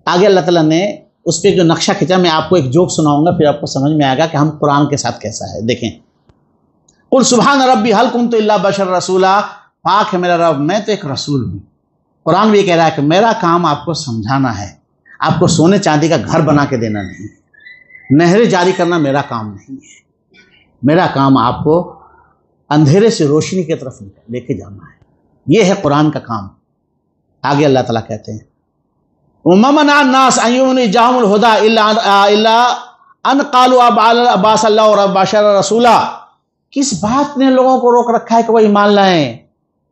آگے اللہ تعالیٰ نے اس پہ جو نقشہ کھینچا، میں آپ کو ایک جوک سناؤں گا، پھر آپ کو سمجھ میں آئے گا کہ ہم قرآن کے ساتھ کیسا ہے. دیکھیں، قل سبحان ربی حل کنت الا بشر رسولا، پاک ہے میرا رب، میں تو ایک رسول ہوں. قرآن بھی یہ کہہ رہا ہے کہ میرا کام آپ کو سمجھانا ہے، آپ کو سونے چاندی کا گھر بنا کے دینا نہیں ہے، نہریں جاری کرنا میرا کام نہیں ہے. میرا کام آپ کو اندھیرے سے روشنی کی طرف لے کے جانا ہے. یہ ہے قرآن کا کام. آگے اللہ تعالیٰ کہتے ہیں وَمَنَعَ النَّاسَ أَن يُؤْمِنُوا جَاءَهُمُ الْهُدَىٰ إِلَّا أَن قَالُوا أَبْعَثَ اللَّهُ بَشَرًا رَسُولًا. کس بات نے لوگوں کو روک رکھا ہے کہ وہ ایمان لائیں،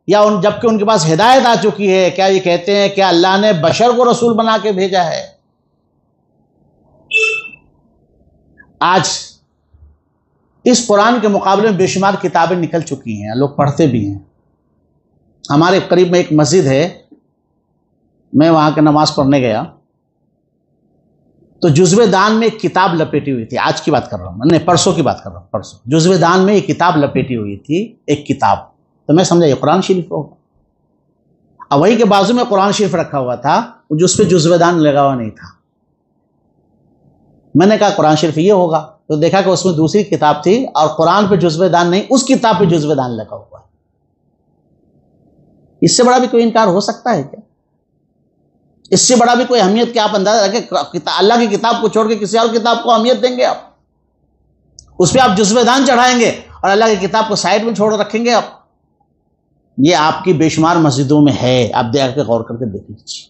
یا جبکہ ان کے پاس ہدایت آ چکی ہے؟ کیا یہ کہتے ہیں کہ اللہ نے بشر کو رسول بنا کے بھیجا ہے؟ آج اس قرآن کے مقابلے میں بے شمار کتابیں نکل چکی ہیں، لوگ پڑھتے بھی ہیں. ہمارے قریب میں ایک مسجد ہے، میں وہاں کے نماز پڑھنے گیا تو جزوِ دان میں ایک کتاب لپیٹی ہوئی تھی. آج کی بات کر رہا ہوں، نہیں، پرسوں کی بات کر رہا ہوں. پرسوں جزوِ دان میں ایک کتاب لپیٹی ہوئی تھی، ایک کتاب. تو میں سمجھا یہ قرآن شریف ہوگا. اور وہی کے بازو میں قرآن شریف رکھا ہوا تھا، جس پہ جزوِ دان لگا ہوا نہیں تھا. میں نے کہا قرآن شریف یہ ہوگا، تو دیکھا کہ اس میں دوسری کتاب تھی اور قرآن پہ جزوِ دان نہیں، اس کتاب پہ جزوِ دان لگا ہوا ہے. اس سے بڑا بھی کوئی انکار ہو سکتا ہے کیا؟ اس سے بڑا بھی کوئی اہمیت کیا آپ اندازہ رکھیں؟ اللہ کی کتاب کو چھوڑ کے کسی اور کتاب کو اہمیت دیں گے آپ؟ اس پہ آپ جزوِ دان چڑھائیں گے اور اللہ کی کتاب کو سائڈ میں چھوڑ رکھیں گے آپ؟ یہ آپ کی بے شمار مسجدوں میں ہے، آپ دیکھ کے غور کر کے دیکھ لیجیے.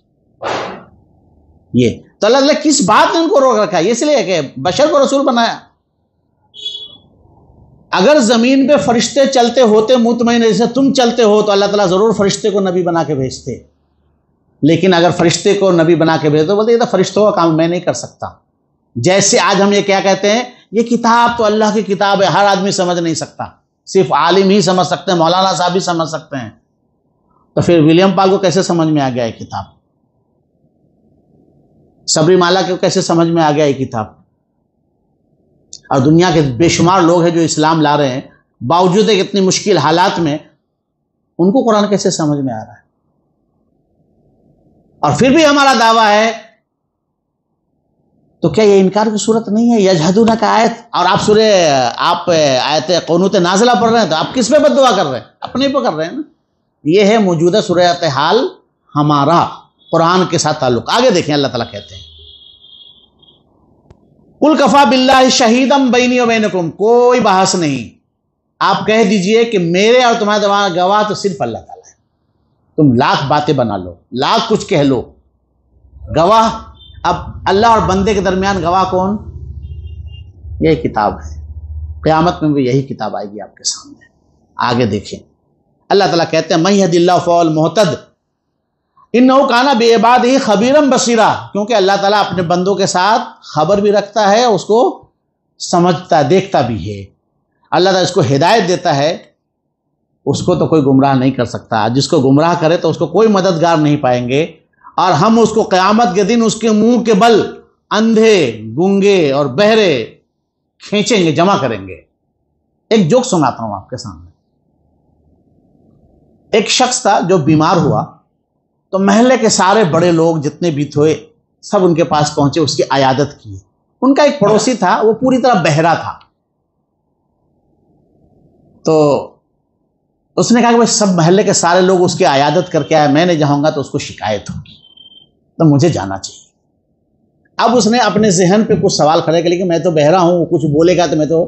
یہ تو اللہ تعالیٰ کس بات نے ان کو روک رکھا ہے؟ اس لیے کہ بشر کو رسول بنایا. اگر زمین پہ فرشتے چلتے ہوتے مطمئن جیسے تم چلتے ہو تو اللہ تعالیٰ ضرور فرشتے کو نبی بنا کے بھیجتے. لیکن اگر فرشتے کو نبی بنا کے بھیج دو، بولتے یہ تو فرشتوں کا کام میں نہیں کر سکتا. جیسے آج ہم یہ کیا کہتے ہیں، یہ کتاب تو اللہ کی کتاب ہے، ہر آدمی سمجھ نہیں سکتا، صرف عالم ہی سمجھ سکتے ہیں، مولانا صاحب ہی سمجھ سکتے ہیں. تو پھر ولیم پال کو کیسے سمجھ میں آ گیا یہ کتاب؟ سبری مالا کو کیسے سمجھ میں آ گیا یہ کتاب؟ اور دنیا کے بے شمار لوگ ہیں جو اسلام لا رہے ہیں، باوجود ایک اتنی مشکل حالات میں ان کو قرآن کیسے سمجھ میں آ رہا ہے؟ اور پھر بھی ہمارا دعویٰ ہے تو کیا یہ انکار کی صورت نہیں ہے؟ یجحدون کا آیت، اور آپ آیت قنوت نازلہ پڑھ رہے ہیں تو آپ کس پہ بد دعا کر رہے ہیں؟ اپنے پہ کر رہے ہیں نا۔ یہ ہے موجودہ صورت حال ہمارا قرآن کے ساتھ تعلق۔ آگے دیکھیں اللہ تعالیٰ کہتے ہیں قل کفا باللہ شہیدم بینی و بینکم، کوئی بحث نہیں، آپ کہہ دیجئے کہ میرے اور تمہارے گواہ تو صرف اللہ تعالیٰ ہے۔ تم لاکھ باتیں بنا لو، لاکھ کچھ کہہ لو، گواہ اب اللہ اور بندے کے درمیان گواہ کون؟ یہ کتاب ہے، قیامت میں بھی یہی کتاب آئے گی آپ کے سامنے۔ آگے دیکھیں اللہ تعالیٰ کہتے ہیں من یہد اللہ فہو المہتد انہ کان بعبادہ خبیرا بصیرا، کیونکہ اللہ تعالیٰ اپنے بندوں کے ساتھ خبر بھی رکھتا ہے، اس کو سمجھتا ہے، دیکھتا بھی ہے۔ اللہ تعالیٰ اس کو ہدایت دیتا ہے، اس کو تو کوئی گمراہ نہیں کر سکتا، جس کو گمراہ کرے تو اس کو کوئی مددگار نہیں پائیں گے، اور ہم اس کو قیامت کے دن اس کے منہ کے بل اندھے، گونگے اور بہرے کھینچیں گے، جمع کریں گے۔ ایک جوک سناتا ہوں آپ کے سامنے۔ ایک شخص تھا جو بیمار ہوا، تو محلے کے سارے بڑے لوگ جتنے بھی تھے سب ان کے پاس پہنچے، اس کی عیادت کی۔ ان کا ایک پڑوسی تھا، وہ پوری طرح بہرا تھا، تو اس نے کہا کہ سب محلے کے سارے لوگ اس کی عیادت کر کے آئے، میں نہیں جاؤں گا تو اس کو شکایت ہوگی، تو مجھے جانا چاہیے۔ اب اس نے اپنے ذہن پہ کچھ سوال کھڑے کر لیے کہ میں تو بہرا ہوں، کچھ بولے گا تو میں تو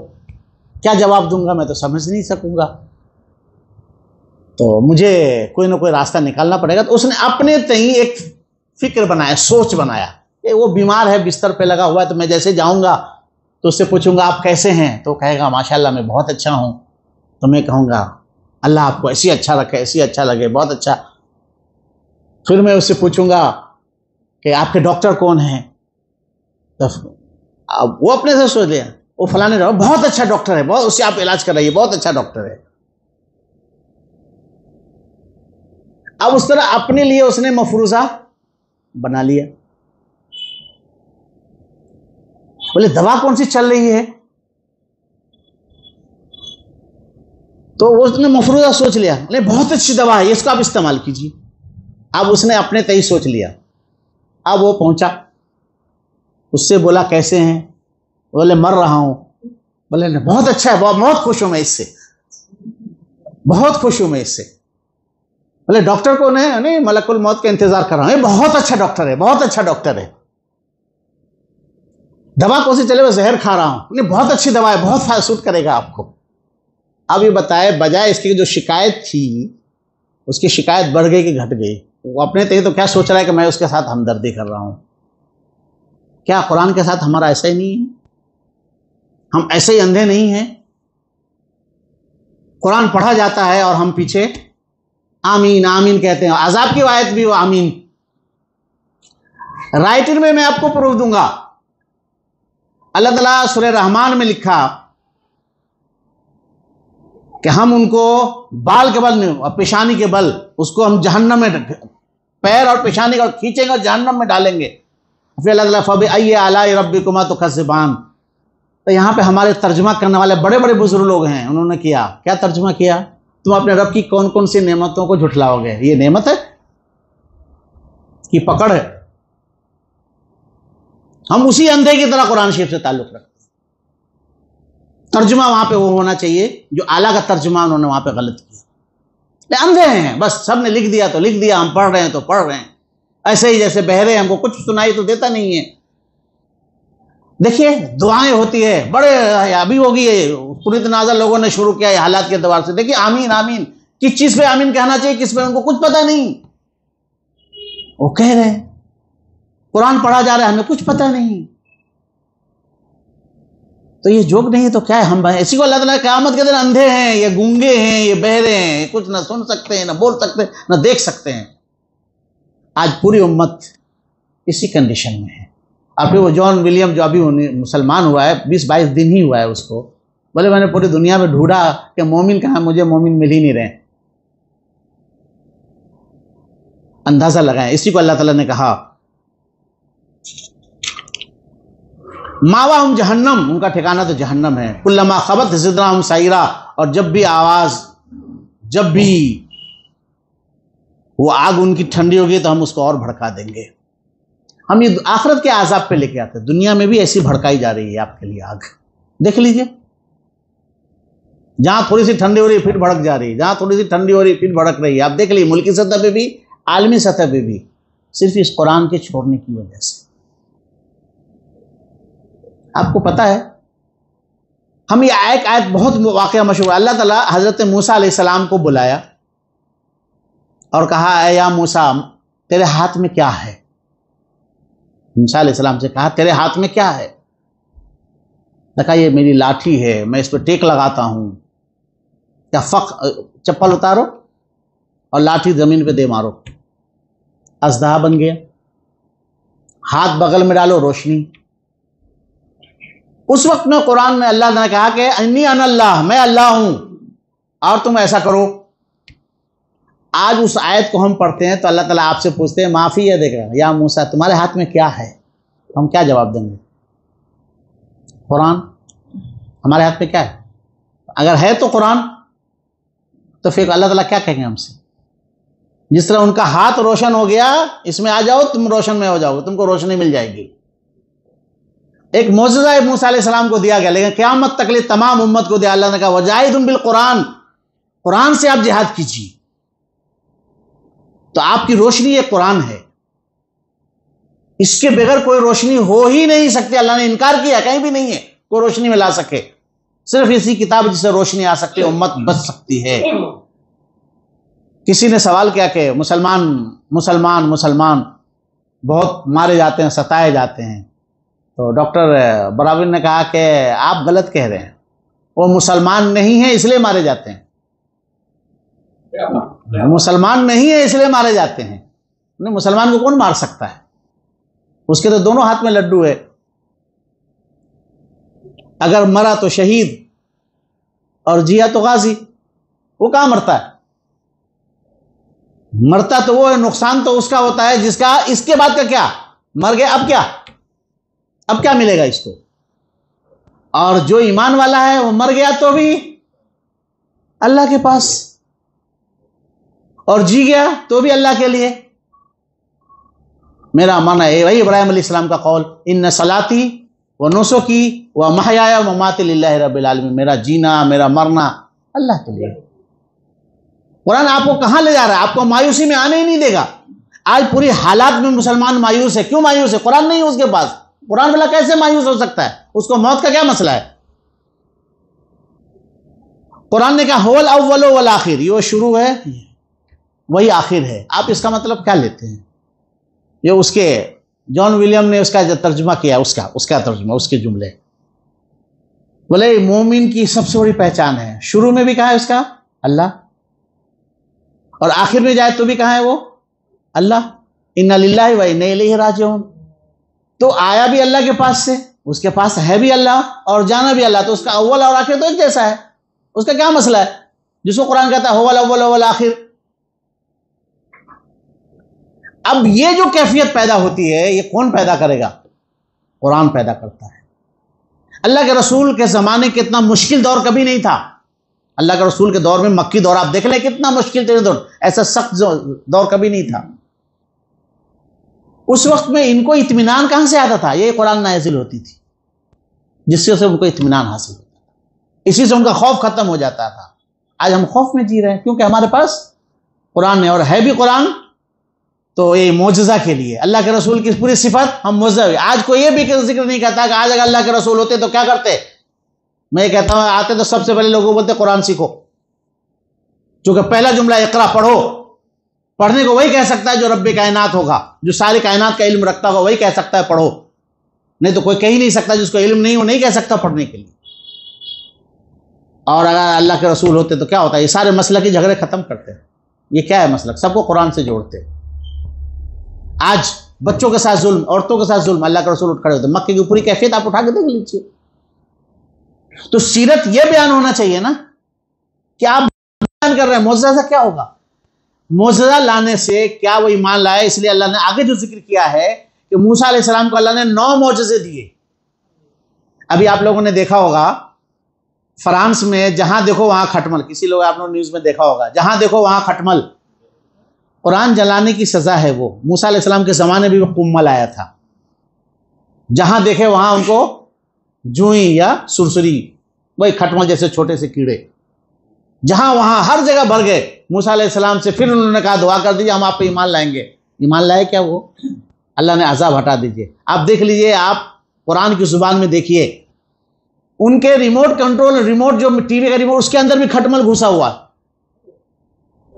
کیا جواب دوں گا، میں تو سمجھ نہیں سکوں گا، تو مجھے کوئی نہ کوئی راستہ نکالنا پڑے گا۔ تو اس نے اپنے تئیں ایک فکر بنایا، سوچ بنایا کہ وہ بیمار ہے، بستر پہ لگا ہوا ہے، تو میں جیسے جاؤں گا تو اس سے پوچھوں گا آپ کیسے ہیں، تو کہے گا ماشاءاللہ میں بہت اچھا ہوں، تو میں کہوں گا اللہ آپ کو ایسی اچھا رکھے، ایسی اچھا لگے، بہت اچھا۔ پھر میں اس سے پوچھوں گا کہ آپ کے ڈاکٹر کون ہیں، تو وہ اپنے سے سوچ لیا وہ فلانے بہت اچھا ڈاکٹر ہے، بہت اس سے آپ علاج کر رہی ہے، بہت اچھا ڈاکٹر ہے۔ اب اس طرح اپنے لیے اس نے مفروضہ بنا لیا، بولے دوا کون سی چل رہی ہے، تو اس نے مفروضہ سوچ لیا، بولے بہت اچھی دوا ہے، اس کو آپ استعمال کیجیے۔ اب اس نے اپنے تئیں سوچ لیا۔ اب وہ پہنچا، اس سے بولا کیسے ہیں، بولے مر رہا ہوں، بولے بہت اچھا ہے، بہت خوش ہوں میں اس سے، بہت خوش ہوں میں اس سے۔ بولے ڈاکٹر کون ہے، نہیں ملک الموت کا انتظار کر رہا ہوں، بہت اچھا ڈاکٹر ہے، بہت اچھا ڈاکٹر ہے۔ دوا کون سی چلے، وہ زہر کھا رہا ہوں، نہیں بہت اچھی دوا ہے، بہت فائدہ سوٹ کرے گا آپ کو۔ اب یہ بتائے بجائے اس کی جو شکایت تھی، اس کی شکایت بڑھ گئی کہ گھٹ گئی؟ وہ اپنے تئیں تو کیا سوچ رہا ہے کہ میں اس کے ساتھ ہمدردی کر رہا ہوں۔ کیا قرآن کے ساتھ ہمارا ایسا ہی نہیں ہے؟ ہم ایسے ہی اندھے نہیں ہیں؟ قرآن پڑھا جاتا ہے اور ہم پیچھے آمین آمین کہتے ہیں، عذاب کی آیت بھی وہ آمین۔ رائٹر میں آپ کو پروف دوں گا، اللہ تعالیٰ سورہ رحمان میں لکھا کہ ہم ان کو بال کے بل اور پیشانی کے بل، اس کو ہم جہنم میں، پیر اور پیشانی کا کھینچیں گے اور جہنم میں ڈالیں گے۔ پھر اللہ تعالیٰ فَبِأَيِّ آلَاءِ رَبِّكُمَا تُكَذِّبَانِ، تو یہاں پہ ہمارے ترجمہ کرنے والے بڑے بڑے بزرگ لوگ ہیں، انہوں نے کیا ترجمہ کیا؟ تم اپنے رب کی کون کون سی نعمتوں کو جھٹلاؤ گے؟ یہ نعمت ہے کہ پکڑ ہے؟ ہم اسی اندھے کی طرح قرآن شریف سے تعلق رکھتے ہیں۔ ترجمہ وہاں پہ وہ ہونا چاہیے جو اعلیٰ کا ترجمہ انہوں نے وہاں پہ غلط کیا۔ اندھے ہیں، بس سب نے لکھ دیا تو لکھ دیا، ہم پڑھ رہے ہیں تو پڑھ رہے ہیں، ایسے ہی جیسے بہرے ہیں، ہم کو کچھ سنائی تو دیتا نہیں ہے۔ دیکھیے دعائیں ہوتی ہے، بڑے ابھی ہوگی قنوت نازل لوگوں نے شروع کیا ہے حالات کے اعتبار سے۔ دیکھیے آمین آمین، کس چیز پہ آمین کہنا چاہیے، کس پہ ان کو کچھ پتہ نہیں، وہ کہہ رہے ہیں قرآن پڑھا جا رہا ہے، ہمیں کچھ پتہ نہیں۔ تو یہ جوک نہیں تو کیا ہے؟ ہم اسی کو اللہ تعالیٰ قیامت کے دن اندھے ہیں، یہ گونگے ہیں، یہ بہرے ہیں، کچھ نہ سن سکتے ہیں، نہ بول سکتے ہیں، نہ دیکھ سکتے ہیں۔ آج پوری امت اسی کنڈیشن میں ہے۔ اور پھر وہ جان ولیم جو ابھی مسلمان ہوا ہے، 20-22 دن ہی ہوا ہے اس کو، بولے میں نے پوری دنیا میں ڈھونڈا کہ مومن کہاں، مجھے مومن مل ہی نہیں رہے۔ اندازہ لگائیں، اسی کو اللہ تعالیٰ نے کہا ماواہم جہنم، ان کا ٹھکانہ تو جہنم ہے، کلما خبت زدناہم سعیرا، اور جب بھی وہ آگ ان کی ٹھنڈی ہوگی تو ہم اس کو اور بھڑکا دیں گے۔ ہم یہ آخرت کے عذاب پہ لے کے آتے ہیں. دنیا میں بھی ایسی بھڑکائی جا رہی ہے آپ کے لیے آگ. دیکھ لیجئے, جہاں تھوڑی سی ٹھنڈی ہو رہی ہے پھر بھڑک جا رہی ہے, جہاں تھوڑی سی ٹھنڈی ہو رہی ہے پھر بھڑک رہی ہے. آپ دیکھ لیجیے ملکی سطح پہ بھی عالمی سطح پہ بھی, صرف اس قرآن کے چھوڑنے کی وجہ سے. آپ کو پتا ہے ہم یہ ایک آیت بہت واقعہ مشہور ہے. اللہ تعالیٰ حضرت موسیٰ علیہ السلام کو بلایا اور کہا اے یا موسیٰ تیرے ہاتھ میں کیا ہے؟ موسیٰ علیہ السلام سے کہا تیرے ہاتھ میں کیا ہے؟ کہا یہ میری لاٹھی ہے, میں اس پہ ٹیک لگاتا ہوں. کیا چپل اتارو اور لاٹھی زمین پہ دے مارو, اژدہا بن گیا. ہاتھ بغل میں ڈالو, روشنی. اس وقت میں قرآن میں اللہ نے کہا کہ انی انا اللہ, میں اللہ ہوں اور تم ایسا کرو. آج اس آیت کو ہم پڑھتے ہیں تو اللہ تعالیٰ آپ سے پوچھتے ہیں معافی ہے, دیکھ رہے یا موسیٰ تمہارے ہاتھ میں کیا ہے؟ ہم کیا جواب دیں گے؟ قرآن ہمارے ہاتھ میں کیا ہے؟ اگر ہے تو قرآن, تو پھر اللہ تعالیٰ کیا کہیں گے ہم سے؟ جس طرح ان کا ہاتھ روشن ہو گیا, اس میں آ جاؤ تم روشن میں ہو جاؤ, تم کو روشنی مل جائے گی. ایک معجزہ موسیٰ علیہ السلام کو دیا گیا, لیکن قیامت تک لیے تمام امت کو دیا. اللہ نے کہا وجاہدہم بالقرآن, قرآن سے آپ جہاد کیجیے. تو آپ کی روشنی یہ قرآن ہے, اس کے بغیر کوئی روشنی ہو ہی نہیں سکتی. اللہ نے انکار کیا, کہیں بھی نہیں ہے کوئی روشنی میں لا سکے. صرف اسی کتاب جس سے روشنی آ سکتی ہے, امت بچ سکتی ہے. کسی نے سوال کیا کہ مسلمان بہت مارے جاتے ہیں, ستائے جاتے ہیں. تو ڈاکٹر براوین نے کہا کہ آپ غلط کہہ رہے ہیں, وہ مسلمان نہیں ہیں اس لیے مارے جاتے ہیں. مسلمان نہیں ہے اس لیے مارے جاتے ہیں. مسلمان کو کون مار سکتا ہے؟ اس کے تو دونوں ہاتھ میں لڈو ہے. اگر مرا تو شہید اور جیا تو غازی. وہ کہاں مرتا ہے؟ مرتا تو وہ ہے, نقصان تو اس کا ہوتا ہے جس کا اس کے بعد کا کیا مر گیا, اب کیا ملے گا اس کو. اور جو ایمان والا ہے وہ مر گیا تو بھی اللہ کے پاس, اور جی گیا تو بھی اللہ کے لیے. میرا مانا ہے وہی ابراہیم علیہ السلام کا قول, ان صلاتی و نسکی و محیایا و مماتی للہ رب العالمین, میرا جینا میرا مرنا اللہ کے لیے. قرآن آپ کو کہاں لے جا رہا ہے؟ آپ کو مایوسی میں آنے ہی نہیں دے گا. آج پوری حالات میں مسلمان مایوس ہے. کیوں مایوس ہے؟ قرآن نہیں ہے اس کے پاس. قرآن والا کیسے مایوس ہو سکتا ہے؟ اس کو موت کا کیا مسئلہ ہے؟ قرآن نے کہا هو الاول والآخر, یہ وہ شروع ہے وہی آخر ہے. آپ اس کا مطلب کیا لیتے ہیں؟ یہ اس کے جان ولیم نے اس کا ترجمہ کیا, اس کا ترجمہ, اس کے جملے. بولے مومن کی سب سے بڑی پہچان ہے, شروع میں بھی کہا ہے اس کا اللہ, اور آخر میں جائے تو بھی کہا ہے وہ اللہ. انا للہ و انا الیہ راجعون. تو آیا بھی اللہ کے پاس سے, اس کے پاس ہے بھی اللہ اور جانا بھی اللہ, تو اس کا اول اور آخر تو ایک جیسا ہے. اس کا کیا مسئلہ ہے جس کو قرآن کہتا ہے هو الاول والآخر؟ اب یہ جو کیفیت پیدا ہوتی ہے یہ کون پیدا کرے گا؟ قرآن پیدا کرتا ہے. اللہ کے رسول کے زمانے کے اتنا مشکل دور کبھی نہیں تھا. اللہ کے رسول کے دور میں مکی دور آپ دیکھ لیں کتنا مشکل تھا دور, ایسا سخت دور کبھی نہیں تھا. اس وقت میں ان کو اطمینان کہاں سے آتا تھا؟ یہ قرآن نازل ہوتی تھی جس سے ان کو اطمینان حاصل ہوتا تھا, اسی سے ان کا خوف ختم ہو جاتا تھا. آج ہم خوف میں جی رہے ہیں کیونکہ ہمارے پاس قرآن ہے, اور ہے بھی قرآن تو یہ معجزہ کے لیے. اللہ کے رسول کی پوری صفت ہم معجزہ ہوئی. آج کوئی یہ بھی ذکر نہیں کرتا کہ آج اگر اللہ کے رسول ہوتے تو کیا کرتے. میں یہ کہتا ہوں آتے تو سب سے پہلے لوگوں بولتے قرآن سیکھو, چونکہ پہلا جملہ اقرا پڑھو. پڑھنے کو وہی کہہ سکتا ہے جو رب کائنات ہوگا, جو ساری کائنات کا علم رکھتا ہوگا, وہی کہہ سکتا ہے پڑھو. نہیں تو کوئی کہہ ہی نہیں سکتا, جس کو علم نہیں وہ نہیں کہہ سکتا پڑھنے کے لیے. اور اگر اللہ کے رسول ہوتے تو کیا ہوتا ہے؟ یہ سارے مسلکی جھگڑے ختم کرتے ہیں. یہ کیا ہے مسلک؟ سب کو قرآن سے جوڑتے. آج بچوں کے ساتھ ظلم, عورتوں کے ساتھ ظلم, اللہ کے رسول اٹھ کھڑے ہوتے. مکے کی پوری کیفیت آپ اٹھا کے دیکھ لیجیے. تو سیرت یہ بیان ہونا چاہیے نا کہ آپ بیان کر رہے ہیں معجزہ سے کیا ہوگا. معجزہ لانے سے کیا وہ ایمان لائے. اس لیے اللہ نے آگے جو ذکر کیا ہے کہ موسیٰ علیہ السلام کو اللہ نے 9 معجزے دیے. ابھی آپ لوگوں نے دیکھا ہوگا فرانس میں جہاں دیکھو وہاں کھٹمل, کسی لوگ آپ نے نیوز میں دیکھا ہوگا, جہاں دیکھو وہاں کھٹمل. قرآن جلانے کی سزا ہے وہ. موسیٰ علیہ السلام کے زمانے بھی وہ قمل آیا تھا. جہاں دیکھے وہاں ان کو جوئیں یا سرسری، وہی کھٹمل جیسے چھوٹے سے کیڑے، جہاں وہاں ہر جگہ بھر گئے۔ موسیٰ علیہ السلام سے پھر انہوں نے کہا دعا کر دیجیے ہم آپ پہ ایمان لائیں گے۔ ایمان لائے کیا وہ؟ اللہ نے عذاب ہٹا دیجیے۔ آپ دیکھ لیجئے، آپ قرآن کی زبان میں دیکھیے، ان کے ریموٹ کنٹرول، ریموٹ جو ٹی وی کا ریموٹ، اس کے اندر بھی کھٹمل گھسا ہوا ہے۔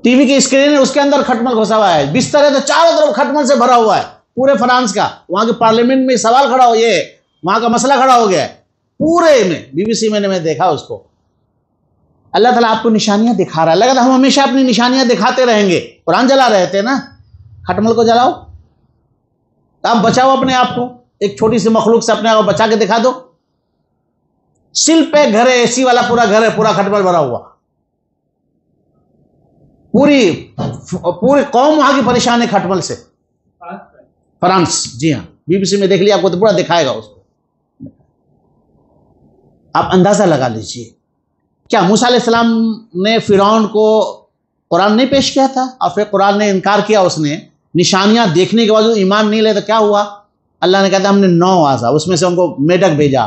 ٹی وی کی اسکرین ہے اس کے اندر کھٹمل گھسا ہوا ہے، بستر ہے تو چاروں طرف کھٹمل سے بھرا ہوا ہے، پورے فرانس کا۔ وہاں کے پارلیمنٹ میں سوال کھڑا ہو، یہ وہاں کا مسئلہ کھڑا ہو گیا ہے پورے میں، بی بی سی میں نے دیکھا اس کو۔ اللہ تعالیٰ آپ کو نشانیاں دکھا رہا ہے، لگا ہم ہمیشہ اپنی نشانیاں دکھاتے رہیں گے۔ قرآن جلا رہے تھے نا، کھٹمل کو جلاؤ، آپ بچاؤ اپنے آپ کو، ایک چھوٹی سی مخلوق سے اپنے آپ کو بچا کے دکھا دو۔ سل پہ گھر ہے، اے سی والا پورا گھر ہے، پورا کھٹمل بھرا ہوا، پوری قوم وہاں کی پریشان ہے کھٹمل سے۔ فرانس، جی ہاں، بی بی سی میں دیکھ لیا، آپ کو تو پورا دکھائے گا اس کو۔ آپ اندازہ لگا لیجئے، کیا موسیٰ علیہ السلام نے فرعون کو قرآن نہیں پیش کیا تھا؟ اور پھر قرآن نے انکار کیا، اس نے نشانیاں دیکھنے کے بعد ایمان نہیں لے تو کیا ہوا؟ اللہ نے کہا ہم نے 9 آزا، اس میں سے ان کو میڈک بھیجا،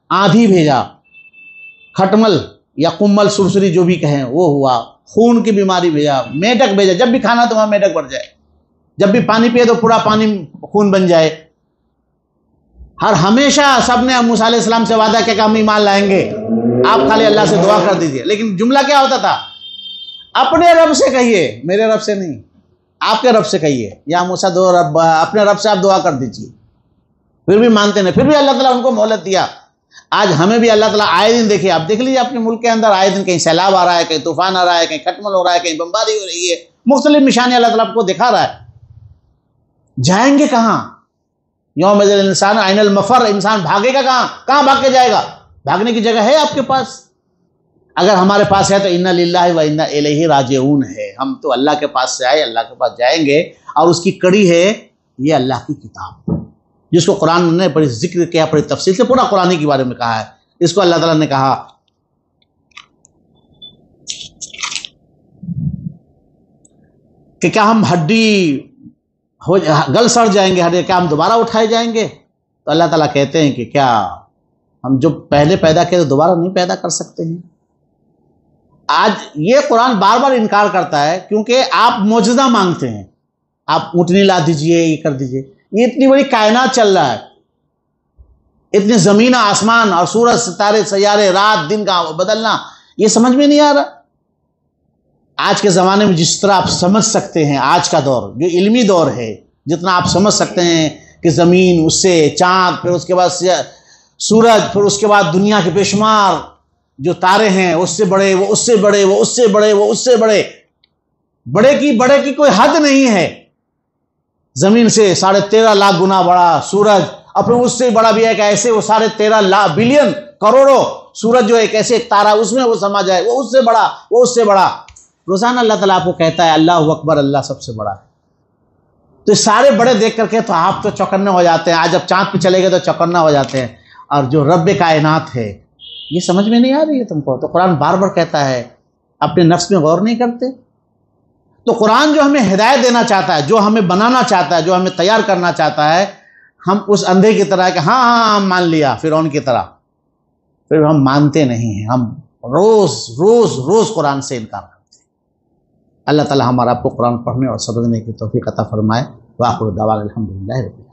آندھی بھیجا، کھٹمل یا کمل سرسری جو بھی کہیں وہ ہوا، خون کی بیماری بھیجا، میڈک بھیجا، جب بھی کھانا تو وہاں میڈک بڑھ جائے، جب بھی پانی پیے تو پورا پانی خون بن جائے۔ ہمیشہ سب نے موسیٰ علیہ السلام سے وعدہ کیا کہ ہم ایمان لائیں گے، آپ خالی اللہ سے دعا کر دیجئے۔ لیکن جملہ کیا ہوتا تھا؟ اپنے رب سے کہیے، میرے رب سے نہیں، آپ کے رب سے کہیے، یا موسیٰ دو رب، اپنے رب سے آپ دعا کر دیجئے۔ پھر بھی مانتے نہیں، پھر بھی اللہ تعالیٰ ان کو مہلت دیا۔ آج ہمیں بھی اللہ تعالیٰ آئے دن دیکھیے، آپ دیکھ لیجیے اپنے ملک کے اندر آئے دن کہیں سیلاب آ رہا ہے، کہیں طوفان آ رہا ہے، کہیں کھٹمل ہو رہا ہے، کہیں بمباری ہو رہی ہے، مختلف نشانیاں اللہ تعالیٰ آپ کو دکھا رہا ہے۔ جائیں گے کہاں؟ یوم الانسان عین المفر، انسان بھاگے گا کہاں بھاگ کے جائے گا؟ بھاگنے کی جگہ ہے آپ کے پاس؟ اگر ہمارے پاس ہے تو انا للہ و انا الیہ راجعون ہے، ہم تو اللہ کے پاس سے آئے، اللہ کے پاس جائیں گے، اور اس کی کڑی ہے یہ اللہ کی کتاب، جس کو قرآن نے بڑی ذکر کیا، بڑی تفصیل سے پورا قرآن کے بارے میں کہا ہے۔ اس کو اللہ تعالیٰ نے کہا کہ کیا ہم ہڈی گل سڑ جائیں گے، ہڈی کیا ہم دوبارہ اٹھائے جائیں گے؟ تو اللہ تعالیٰ کہتے ہیں کہ کیا ہم جو پہلے پیدا کیے تو دوبارہ نہیں پیدا کر سکتے ہیں؟ آج یہ قرآن بار بار انکار کرتا ہے، کیونکہ آپ معجزہ مانگتے ہیں، آپ اونٹنی لا دیجئے، یہ کر دیجئے۔ یہ اتنی بڑی کائنات چل رہا ہے، اتنے زمین آسمان اور سورج ستارے سیارے، رات دن کا بدلنا، یہ سمجھ میں نہیں آ رہا۔ آج کے زمانے میں جس طرح آپ سمجھ سکتے ہیں، آج کا دور جو علمی دور ہے، جتنا آپ سمجھ سکتے ہیں کہ زمین، اس سے چاند، پھر اس کے بعد سورج، پھر اس کے بعد دنیا کے بے شمار جو تارے ہیں، اس سے بڑے، وہ اس سے بڑے، وہ اس سے بڑے، وہ اس سے بڑے، بڑے کی کوئی حد نہیں ہے۔ زمین سے 13.5 لاکھ گنا بڑا سورج، اور پھر اس سے بڑا بھی ہے کہ ایسے وہ 13.5 بلین کروڑوں سورج جو ایک ایسے ایک تارا، اس میں وہ سما جائے، وہ اس سے بڑا، وہ اس سے بڑا۔ روزانہ اللہ تعالیٰ آپ کو کہتا ہے اللہ اکبر، اللہ سب سے بڑا ہے۔ تو سارے بڑے دیکھ کر کے تو آپ تو چوکنے ہو جاتے ہیں، آج جب چاند پہ چلے گئے تو چوکنا ہو جاتے ہیں، اور جو رب کائنات ہے یہ سمجھ میں نہیں آ رہی ہے تم کو؟ تو قرآن بار بار کہتا ہے اپنے نفس میں غور نہیں کرتے؟ تو قرآن جو ہمیں ہدایت دینا چاہتا ہے، جو ہمیں بنانا چاہتا ہے، جو ہمیں تیار کرنا چاہتا ہے، ہم اس اندھے کی طرح کہ ہاں مان لیا فرعون کی طرح، پھر ہم مانتے نہیں ہیں، ہم روز قرآن سے انکار کرتے ہیں۔ اللہ تعالی ہمارا آپ کو قرآن پڑھنے اور سمجھنے کی توفیق عطا فرمائے۔ وآخر دعوانا الحمدللہ رب العالمین۔